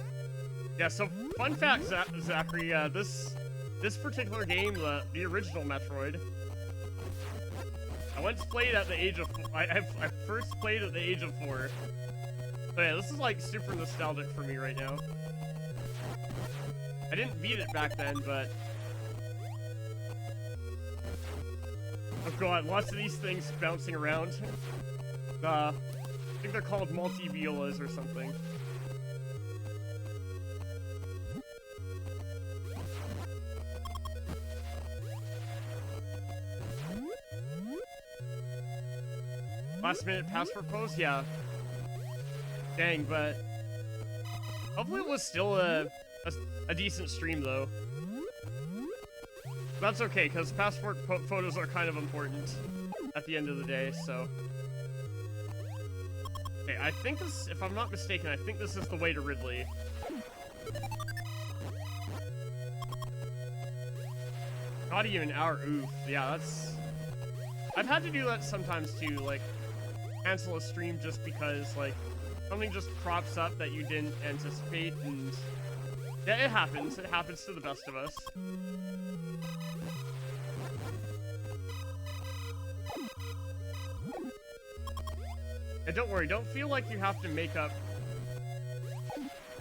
Yeah, so fun fact, Zachary, this particular game, the original Metroid, I once played at the age of, I first played at the age of 4. So yeah, this is like super nostalgic for me right now. I didn't beat it back then, but... Oh god, lots of these things bouncing around. I think they're called multi-violas or something. Last minute passport pose? Yeah. Dang, but... hopefully it was still a decent stream, though. That's okay, because passport photos are kind of important at the end of the day, so... Okay, I think this, if I'm not mistaken, I think this is the way to Ridley. Not even an hour, oof. Yeah, that's... I've had to do that sometimes, too, like, cancel a stream just because, like, something just crops up that you didn't anticipate, and... yeah, it happens. It happens to the best of us. And don't worry, don't feel like you have to make up...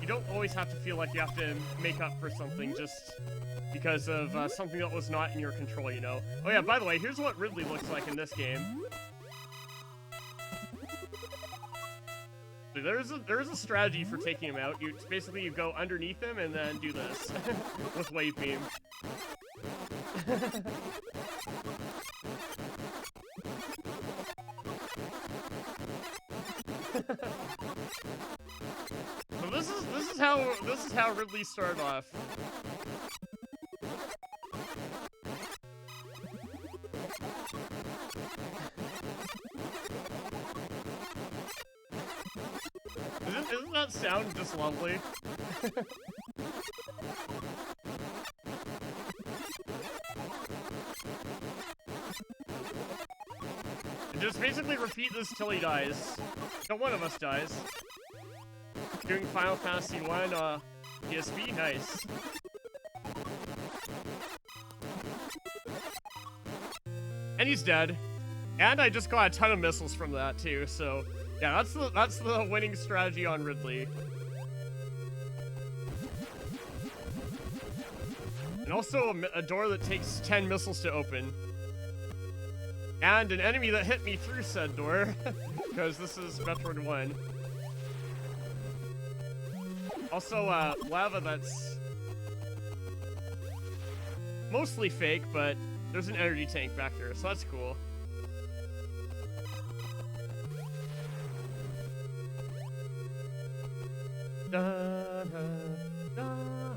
You don't always have to feel like you have to make up for something just because of something that was not in your control, you know? Oh yeah, by the way, here's what Ridley looks like in this game. There's a strategy for taking him out. Basically you go underneath him and then do this with wave beam. So this is how Ridley started off. Isn't that sound just lovely? And just basically repeat this till he dies. No, one of us dies. Doing Final Fantasy 1 PSP? Nice. And he's dead. And I just got a ton of missiles from that too, so... yeah, that's the winning strategy on Ridley. And also a door that takes 10 missiles to open. And an enemy that hit me through said door, because this is Metroid 1. Also, lava that's mostly fake, but there's an energy tank back there, so that's cool. Da, da, da, da,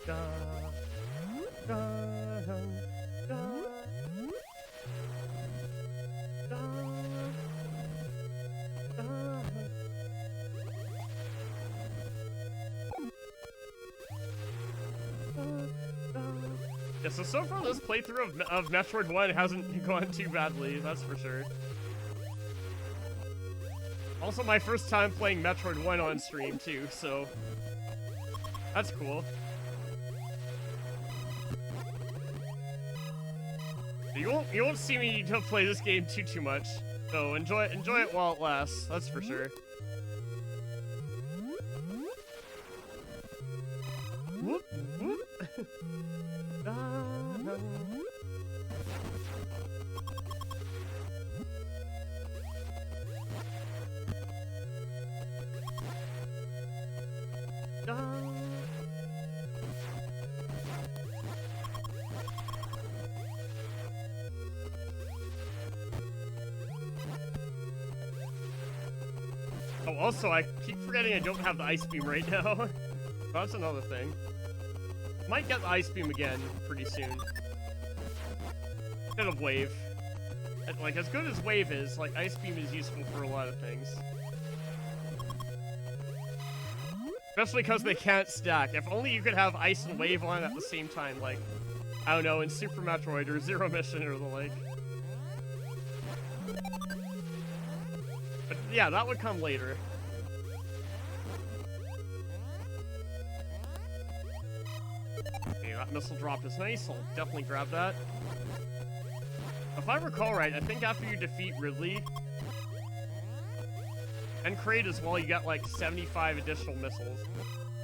da, da, da, da, yeah, so far this playthrough of Metroid 1 hasn't gone too badly, that's for sure. Also my first time playing Metroid 1 on stream too, so that's cool. You won't see me play this game too much, so enjoy it while it lasts, that's for sure. Whoop, whoop. Da, da. Da. Oh, also, I keep forgetting I don't have the ice beam right now. That's another thing. Might get the ice beam again pretty soon. Instead of wave. And, like, as good as wave is, like, ice beam is useful for a lot of things. Especially because they can't stack. If only you could have ice and wave on at the same time, like, I don't know, in Super Metroid or Zero Mission or the like. But yeah, that would come later. Okay, that missile drop is nice. I'll definitely grab that. If I recall right, I think after you defeat Ridley and Kraid as well, you got like 75 additional missiles.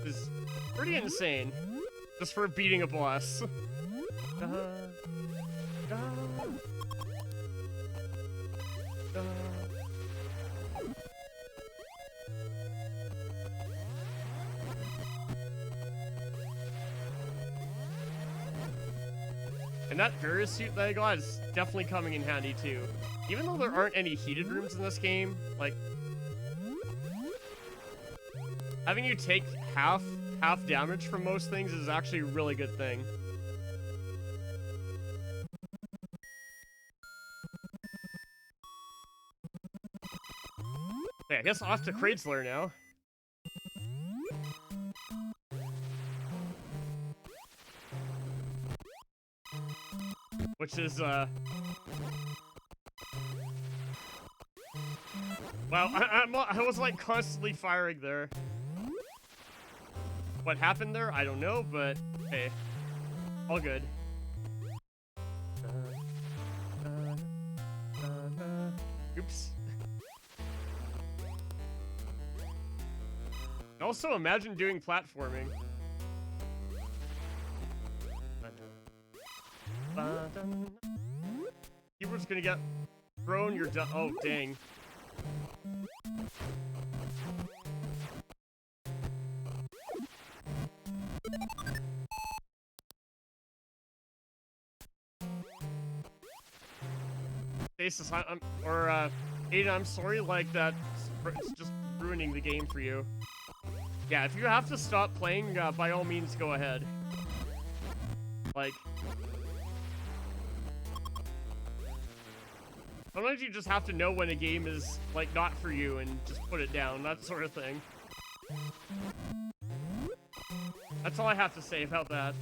Is pretty insane, just for beating a boss. And that Varus suit that I got is definitely coming in handy too. Even though there aren't any heated rooms in this game, like having you take half damage from most things is actually a really good thing. Okay, I guess off to Kraid's Lair now. Which is, wow, I was, like, constantly firing there. What happened there? I don't know, but, hey, all good. Oops. Also, imagine doing platforming. Keyboard's gonna get thrown, you're done. Oh, dang. Stasis, Aiden, I'm sorry, like, that it's just ruining the game for you. Yeah, if you have to stop playing, by all means, go ahead. Like, sometimes you just have to know when a game is, like, not for you and just put it down, that sort of thing. That's all I have to say about that.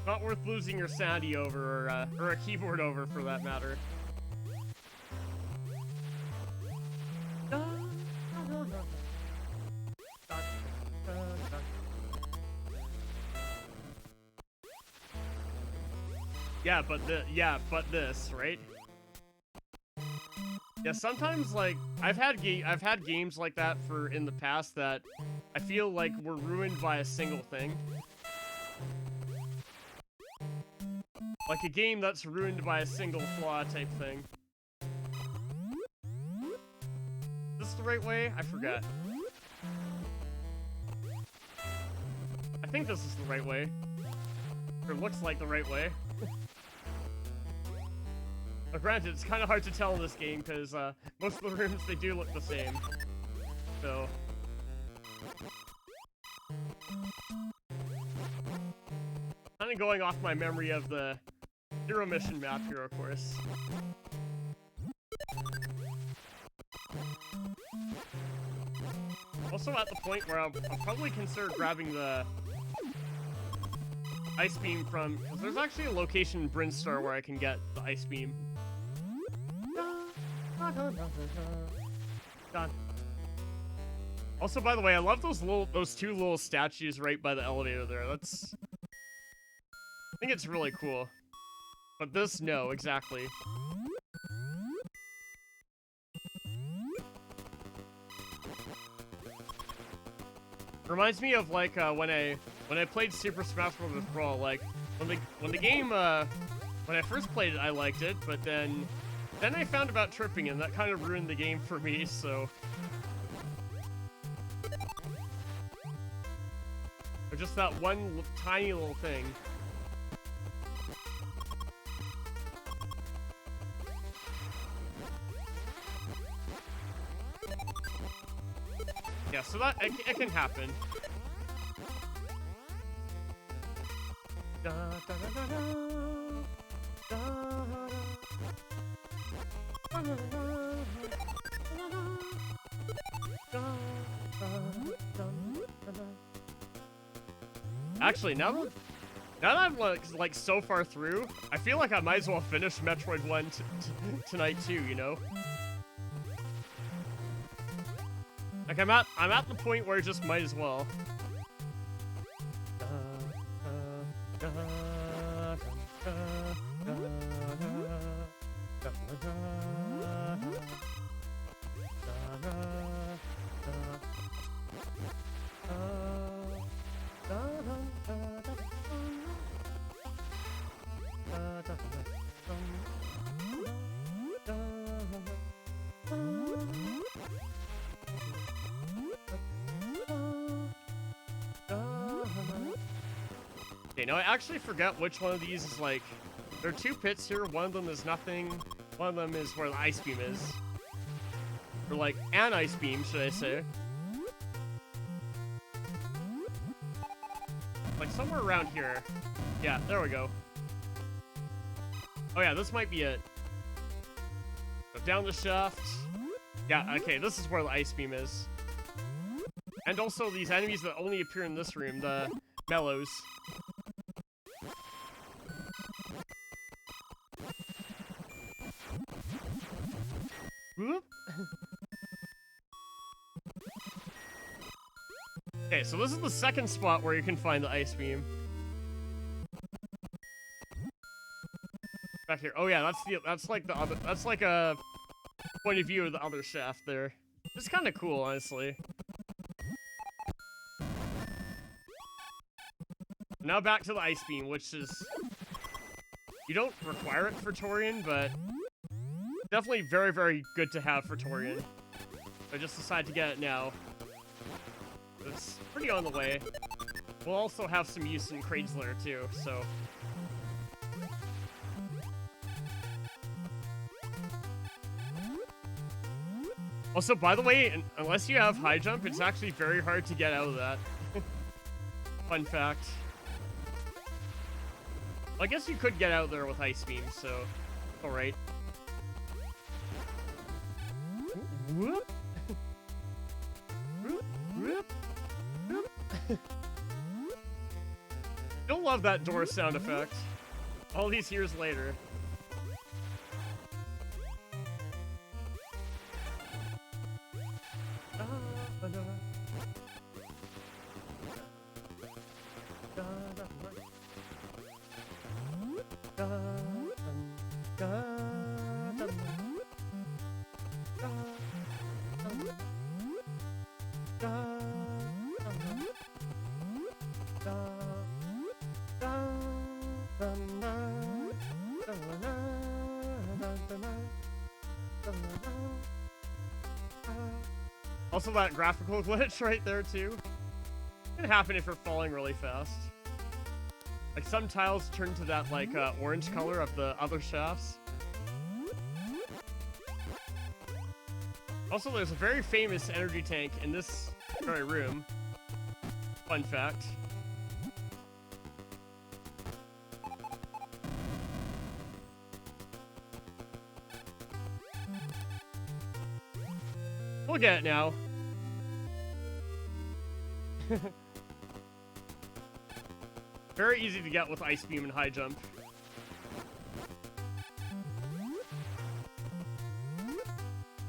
Not worth losing your sanity over, or a keyboard over, for that matter. Yeah, but this, right? Yeah, sometimes, like, I've had games like that in the past that I feel like were ruined by a single thing. Like a game that's ruined by a single flaw type thing. Is this the right way? I forgot. I think this is the right way. Or looks like the right way. But granted, it's kind of hard to tell in this game because most of the rooms, they do look the same. So... kind of going off my memory of the Zero Mission map here, of course. Also at the point where I'll probably consider grabbing the Ice Beam from... because there's actually a location in Brinstar where I can get the Ice Beam. Done. Also, by the way, I love those two little statues right by the elevator there. That's... I think it's really cool. But this, no, exactly. Reminds me of, like, when I played Super Smash Bros. Brawl, like, when the game, when I first played it, I liked it, but then I found about tripping, and that kind of ruined the game for me, so... or just that one tiny little thing. Yeah, so that, it can happen. Da, da, da, da, da. Da, da. Actually, now that I'm like so far through, I feel like I might as well finish Metroid 1 tonight too, you know? Like I'm at the point where I just might as well. Okay, now I actually forgot which one of these is like... There are two pits here, one of them is nothing, one of them is where the ice beam is. Or like, an ice beam, should I say. Like somewhere around here. Yeah, there we go. Oh yeah, this might be it. Go down the shaft. Yeah, okay, this is where the ice beam is. And also these enemies that only appear in this room, the mellows. Whoop. Okay, so this is the second spot where you can find the ice beam. Back here. Oh yeah, that's like the other, that's like a point of view of the other shaft there. It's kind of cool, honestly. Now back to the ice beam, which is... You don't require it for Torian, but... Definitely very, very good to have for Torian. I just decided to get it now. It's pretty on the way. We'll also have some use in Kraid's Lair too, so... Also, by the way, unless you have high jump, it's actually very hard to get out of that. Fun fact. Well, I guess you could get out there with ice beam, so... Alright. Whoop. Whoop. Whoop. Whoop. Don't love that door sound effect. All these years later. Also that graphical glitch right there too. It can happen if you're falling really fast. Like some tiles turn to that like orange color of the other shafts. Also, there's a very famous energy tank in this very room. Fun fact. We'll get it now. Very easy to get with ice beam and high jump. In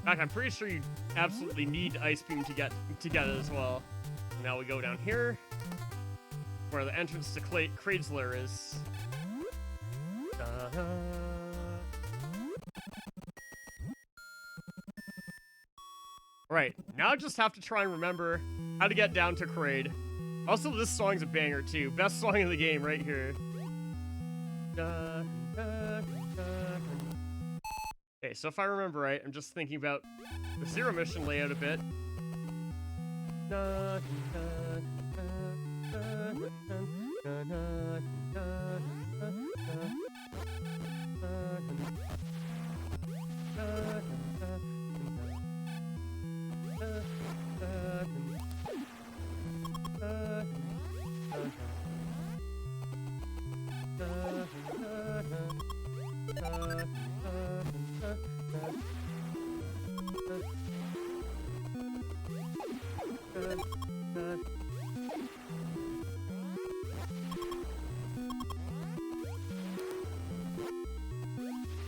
fact, I'm pretty sure you absolutely need ice beam to get it as well. Now we go down here, where the entrance to Kraid's Lair is. Right, now I just have to try and remember how to get down to Kraid. Also, this song's a banger too. Best song in the game right here. Okay, so if I remember right, I'm just thinking about the Zero Mission layout a bit.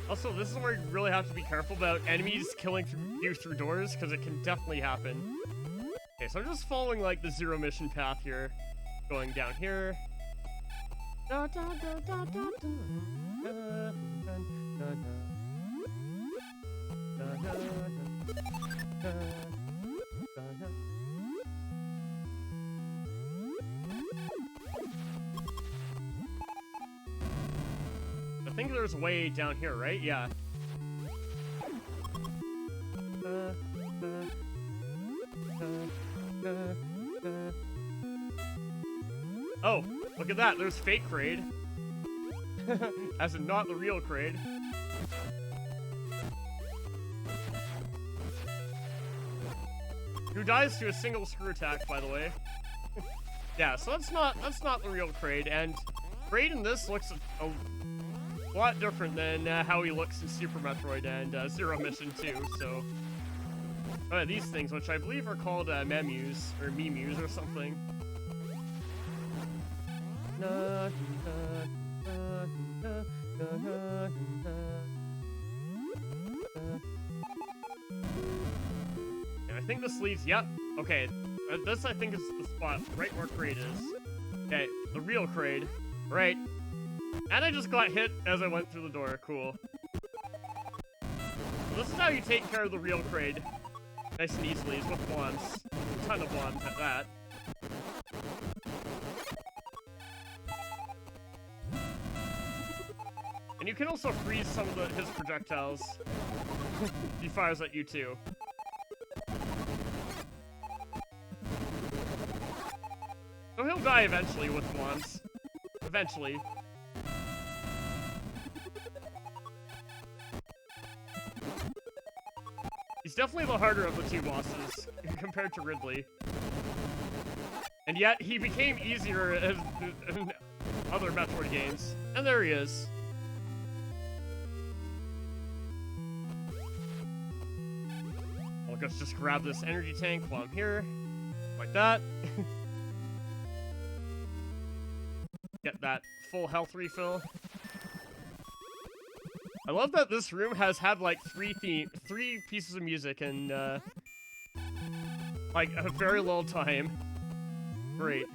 Also, this is where you really have to be careful about enemies killing you through doors, because it can definitely happen. Okay, so I'm just following, like, the zero mission path here. Going down here. Da, da, da, da, da, da. Da, da, da, da. Da, da, da. Da, da, da. I think there's a way down here, right? Yeah. Oh, look at that. There's fake Kraid. As in not the real Kraid. Who dies to a single screw attack, by the way. Yeah, so that's not the real Kraid, and Kraid in this looks a lot different than how he looks in Super Metroid and Zero Mission 2, so... these things, which I believe are called memus, or memus, or something. And I think this leads, yep, okay. This, I think, is the spot right where Kraid is. Okay, the real Kraid. Right. And I just got hit as I went through the door. Cool. So this is how you take care of the real Kraid. Nice and easily, is with bombs. A ton of bombs at that. And you can also freeze some of his projectiles. He fires at you too. So he'll die eventually with bombs. Eventually. He's definitely the harder of the two bosses, compared to Ridley. And yet, he became easier in other Metroid games. And there he is. I'll just grab this energy tank while I'm here. Like that. Get that full health refill. I love that this room has had like three pieces of music in like a very little time. Great.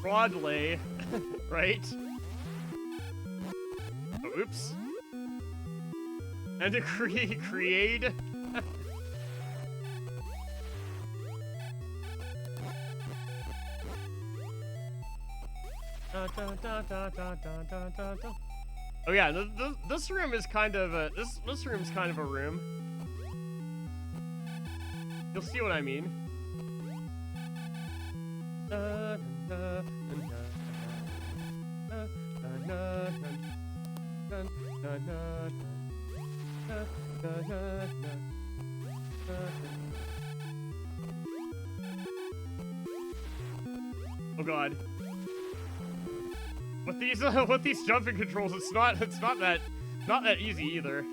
Broadly, right? Oh, oops. And to create. Oh yeah, this room is kind of a this room's kind of a room. You'll see what I mean. Oh god. With these jumping controls, it's not that easy either.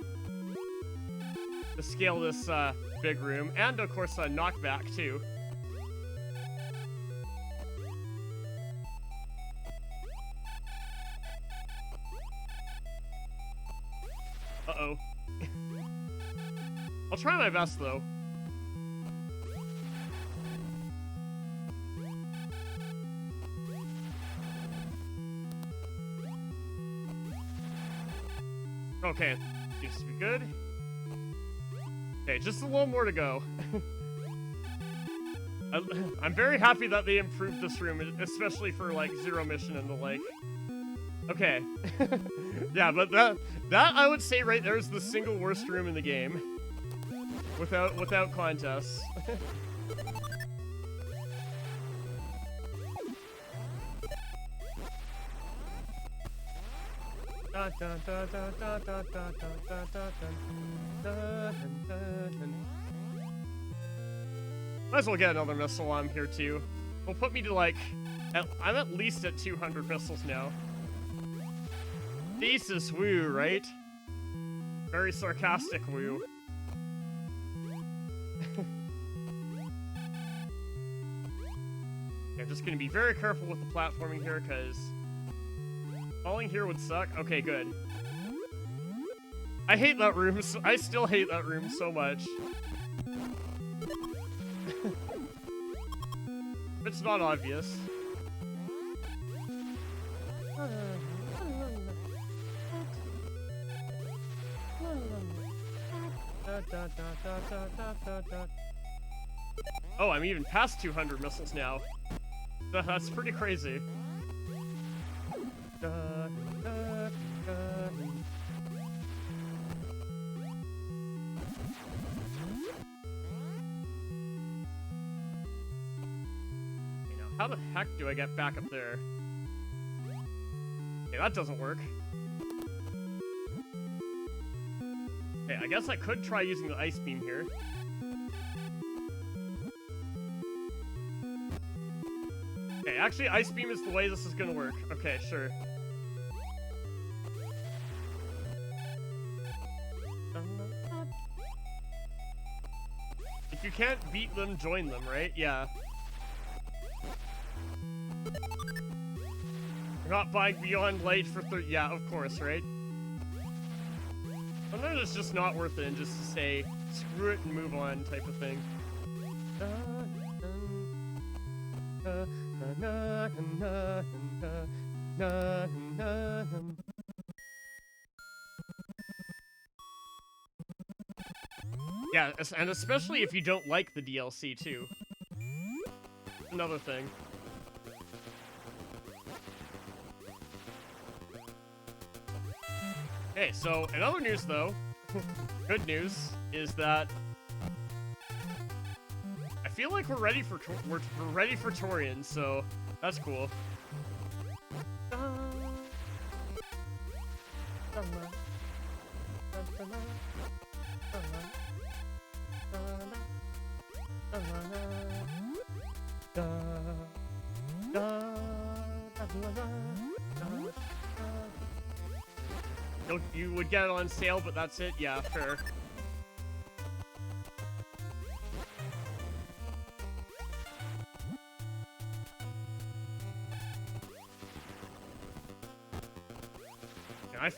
To scale this big room, and of course knockback too. Uh-oh. I'll try my best though. Okay, seems to be good. Okay, just a little more to go. I'm very happy that they improved this room, especially for like Zero Mission and the like. Okay. Yeah, but that I would say right there is the single worst room in the game. Without contest. Might as well get another missile while I'm here too. Will put me to like, I'm at least at 200 missiles now. Stasis woo, right? Very sarcastic woo. I'm just gonna be very careful with the platforming here, because falling here would suck. Okay, good. I hate that room. I still hate that room so much. It's not obvious. Oh, I'm even past 200 missiles now. That's pretty crazy. How the heck do I get back up there? Okay, that doesn't work. Okay, I guess I could try using the ice beam here. Okay, actually, ice beam is the way this is gonna work. Okay, sure. If you can't beat them, join them, right? Yeah. Not buying Beyond Light for 30. Yeah, of course, right? Sometimes it's just not worth it, and just to say, screw it and move on type of thing. Yeah, and especially if you don't like the DLC, too. Another thing. Okay, so in other news, though, good news is that I feel like we're ready for Torian, so that's cool. You would get it on sale, but that's it? Yeah, fair. At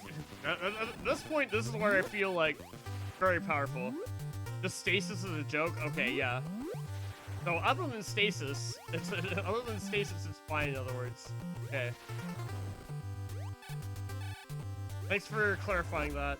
this point, this is where I feel like very powerful. Just stasis is a joke? Okay, yeah. So other than stasis, it's fine, in other words. Okay. Thanks for clarifying that.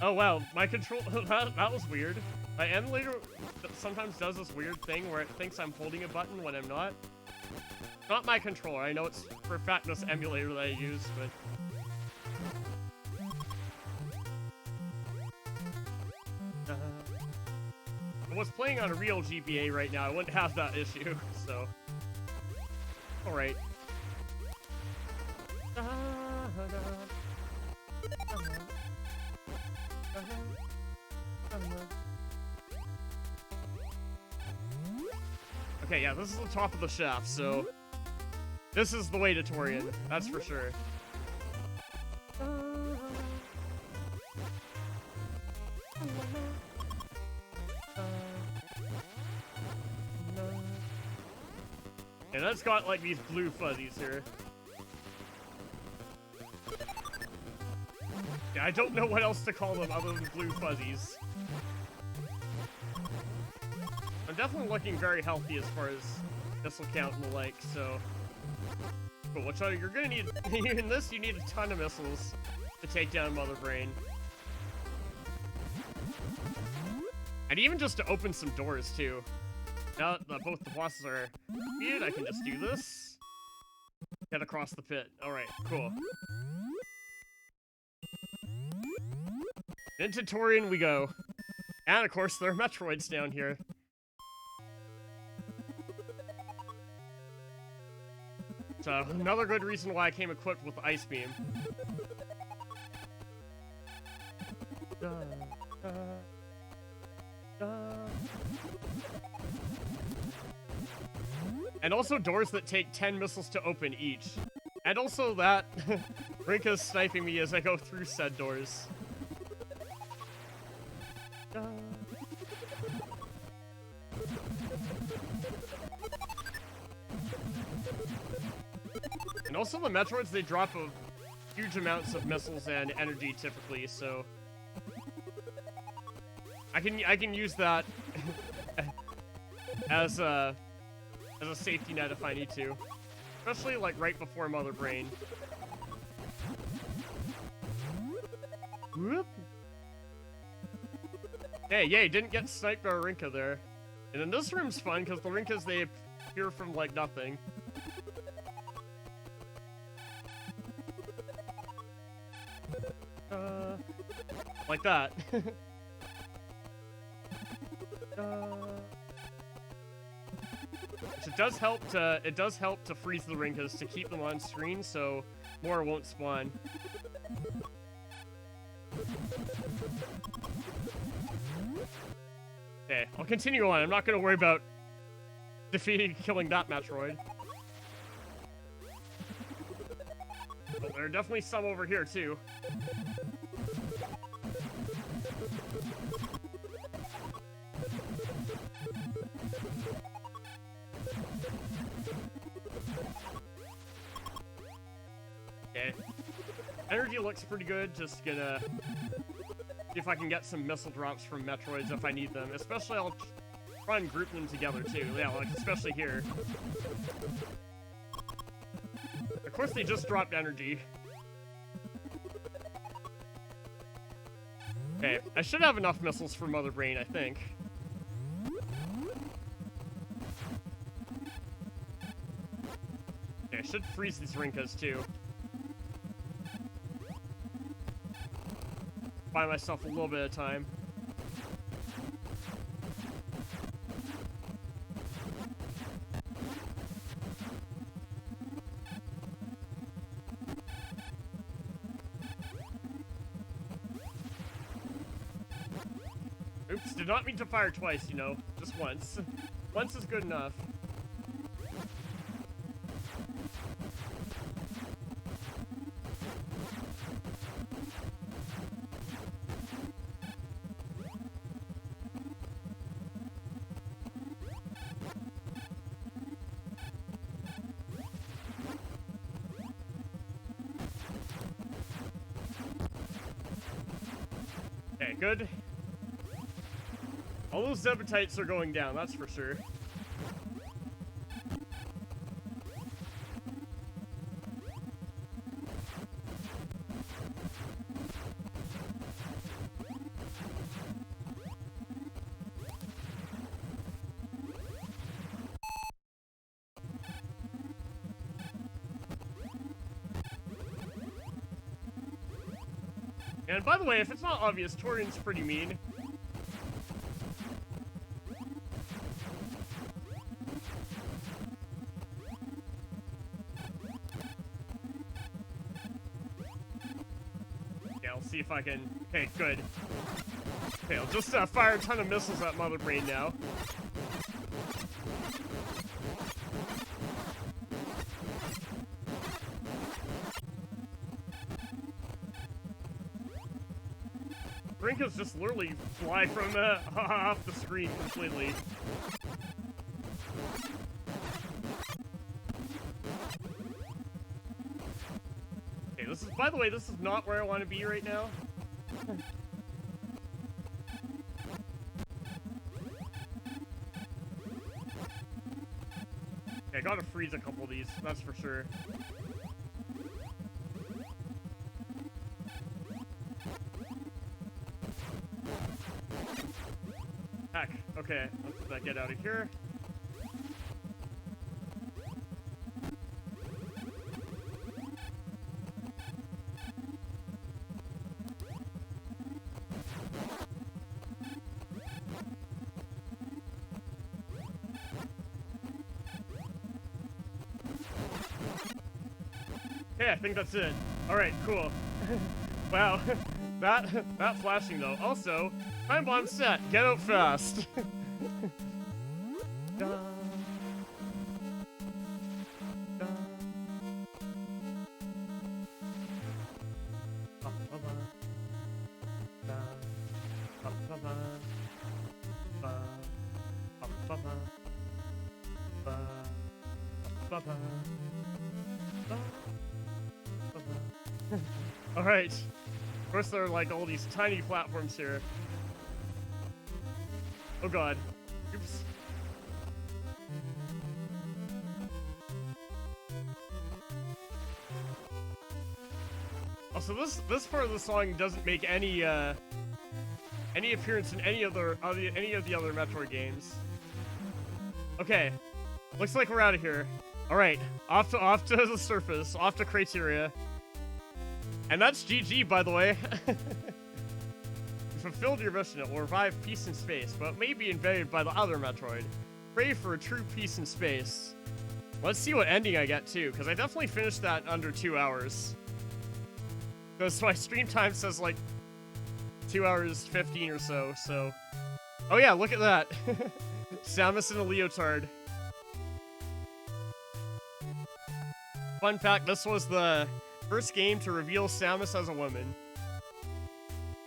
Oh wow, my control that was weird. My emulator sometimes does this weird thing where it thinks I'm holding a button when I'm not. Not my controller, I know it's for a fact this emulator that I use, but... If I was playing on a real GBA right now, I wouldn't have that issue, so... Alright. Okay, yeah, this is the top of the shaft, so... This is the way to Torian, that's for sure. And that's got, like, these blue fuzzies here. Yeah, I don't know what else to call them other than blue fuzzies. I'm definitely looking very healthy as far as missile count and the like, so... But watch out, you're gonna need... in this, you need a ton of missiles to take down Mother Brain. And even just to open some doors, too. Now that both the bosses are defeated, I can just do this. Get across the pit. Alright, cool. Into Torian we go. And of course, there are Metroids down here. So, another good reason why I came equipped with Ice Beam. And also doors that take 10 missiles to open each. And also that Rinka's sniping me as I go through said doors. And also the Metroids, they drop huge amounts of missiles and energy typically, so I can use that as a safety net if I need to. Especially like right before Mother Brain. Whoop. Hey, yay, didn't get sniped by a Rinka there. And then this room's fun because the Rinkas, they appear from like nothing. Like that. Which it does help to freeze the Rinkas to keep them on screen so more won't spawn. Okay, I'll continue on. I'm not gonna worry about killing that Metroid. But there are definitely some over here too. Okay. Energy looks pretty good, just gonna see if I can get some missile drops from Metroids if I need them. Especially, I'll try and group them together too. Yeah, like, especially here. Of course, they just dropped energy. Okay, I should have enough missiles for Mother Brain, I think. Okay, I should freeze these Rinkas too. Buy myself a little bit of time. Oops, did not mean to fire twice, you know, just once. Once is good enough. Okay, good. All those Zebatites are going down, that's for sure. And by the way, if it's not obvious, Torian's pretty mean. Okay, I'll see if I can... Okay, good. Okay, I'll just fire a ton of missiles at Mother Brain now. Rinkas just literally fly from off the screen completely. Okay, this is, by the way, this is not where I want to be right now. Okay, I gotta freeze a couple of these, that's for sure. Heck, okay, let's get out of here. Okay, I think that's it. Alright, cool. Wow. That flashing though. Also, time bomb set. Get out fast. Da, da, ba, ba, ba, da, ba, ba, ba, ba, ba, ba, ba, ba, ba, ba, ba. Alright. Of course, there are like all these tiny platforms here. Oh god. Oops. Also, this part of the song doesn't make any appearance in any of the other Metroid games. Okay. Looks like we're out of here. Alright. Off to the surface. Off to Criteria. And that's GG, by the way. You fulfilled your mission. It will revive peace in space, but it may be invaded by the other Metroid. Pray for a true peace in space. Let's see what ending I get, too, because I definitely finished that in under 2 hours. Because my stream time says, like, 2 hours 15 or so, so... Oh yeah, look at that. Samus in a leotard. Fun fact, this was the first game to reveal Samus as a woman.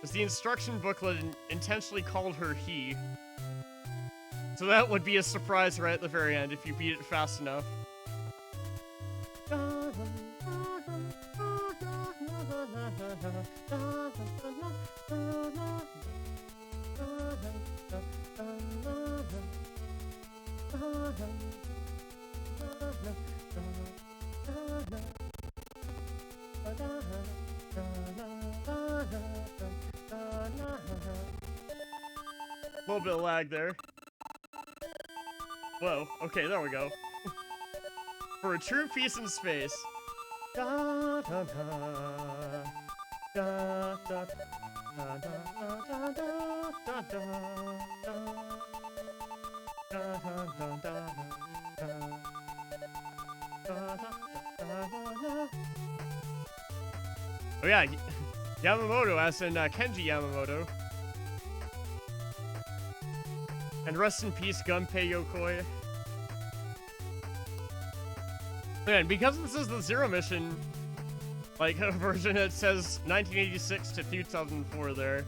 As the instruction booklet intentionally called her he. So that would be a surprise right at the very end if you beat it fast enough. A little bit of lag there. Whoa, okay, there we go. For a true peace in space. Da, da, da, da, da, da, da, da, da, da, da. Oh yeah, Yamamoto, as in Kenji Yamamoto. And rest in peace, Gunpei Yokoi. Man, because this is the Zero Mission, like, version, it says 1986 to 2004 there.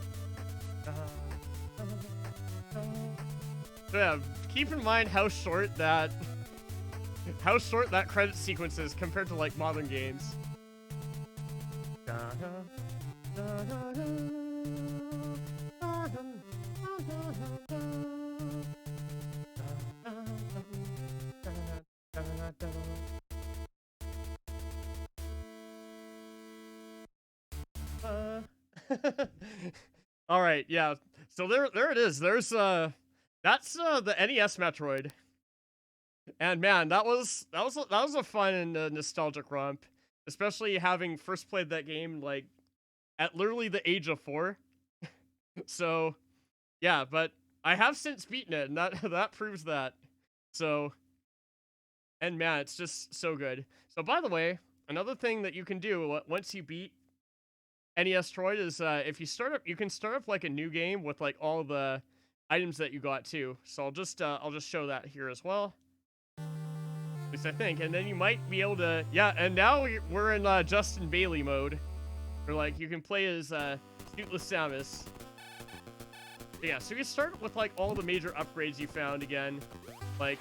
So yeah, keep in mind how short that credit sequence is compared to, like, modern games. All right, yeah. So there it is. There's that's the NES Metroid. And man, that was a fun and nostalgic romp, especially having first played that game like at literally the age of 4. So, yeah, but I have since beaten it, and that proves that. So, and man, it's just so good. So, by the way, another thing that you can do once you beat NES Troid is if you start up, you can start up like a new game with like all the items that you got too. So I'll just show that here as well. At least I think, and then you might be able to, yeah. And now we're in Justin Bailey mode, where like you can play as Suitless Samus. But yeah, so you start with like all the major upgrades you found again, like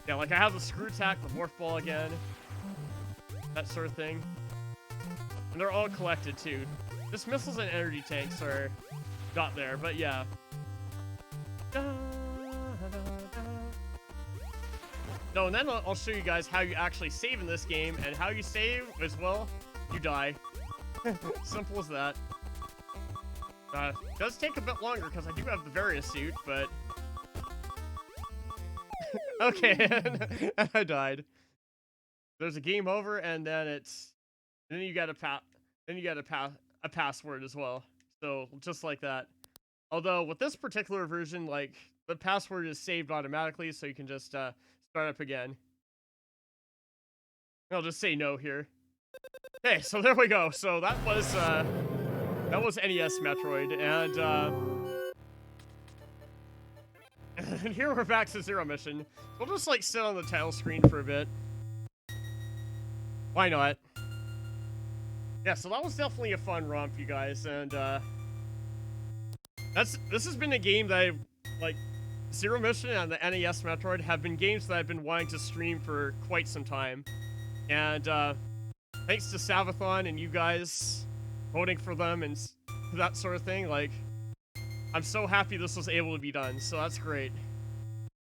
yeah, like I have the screw attack, the morph ball again, that sort of thing. And they're all collected too. Just missiles and energy tanks are not there, but yeah. No, and then I'll show you guys how you actually save in this game, and how you save as well, you die. Simple as that. Does take a bit longer because I do have the Various suit, but okay, and I died. There's a game over, and then then you got a password as well. So just like that. Although with this particular version, like the password is saved automatically, so you can just start up again. I'll just say no here. Okay, so there we go. So that was NES Metroid, and here we're back to Zero Mission. We'll just like sit on the title screen for a bit. Why not? Yeah, so that was definitely a fun romp, you guys, and this has been a game that I've, like, Zero Mission and the NES Metroid have been games that I've been wanting to stream for quite some time. And thanks to Savathon and you guys voting for them and that sort of thing, like, I'm so happy this was able to be done, so that's great.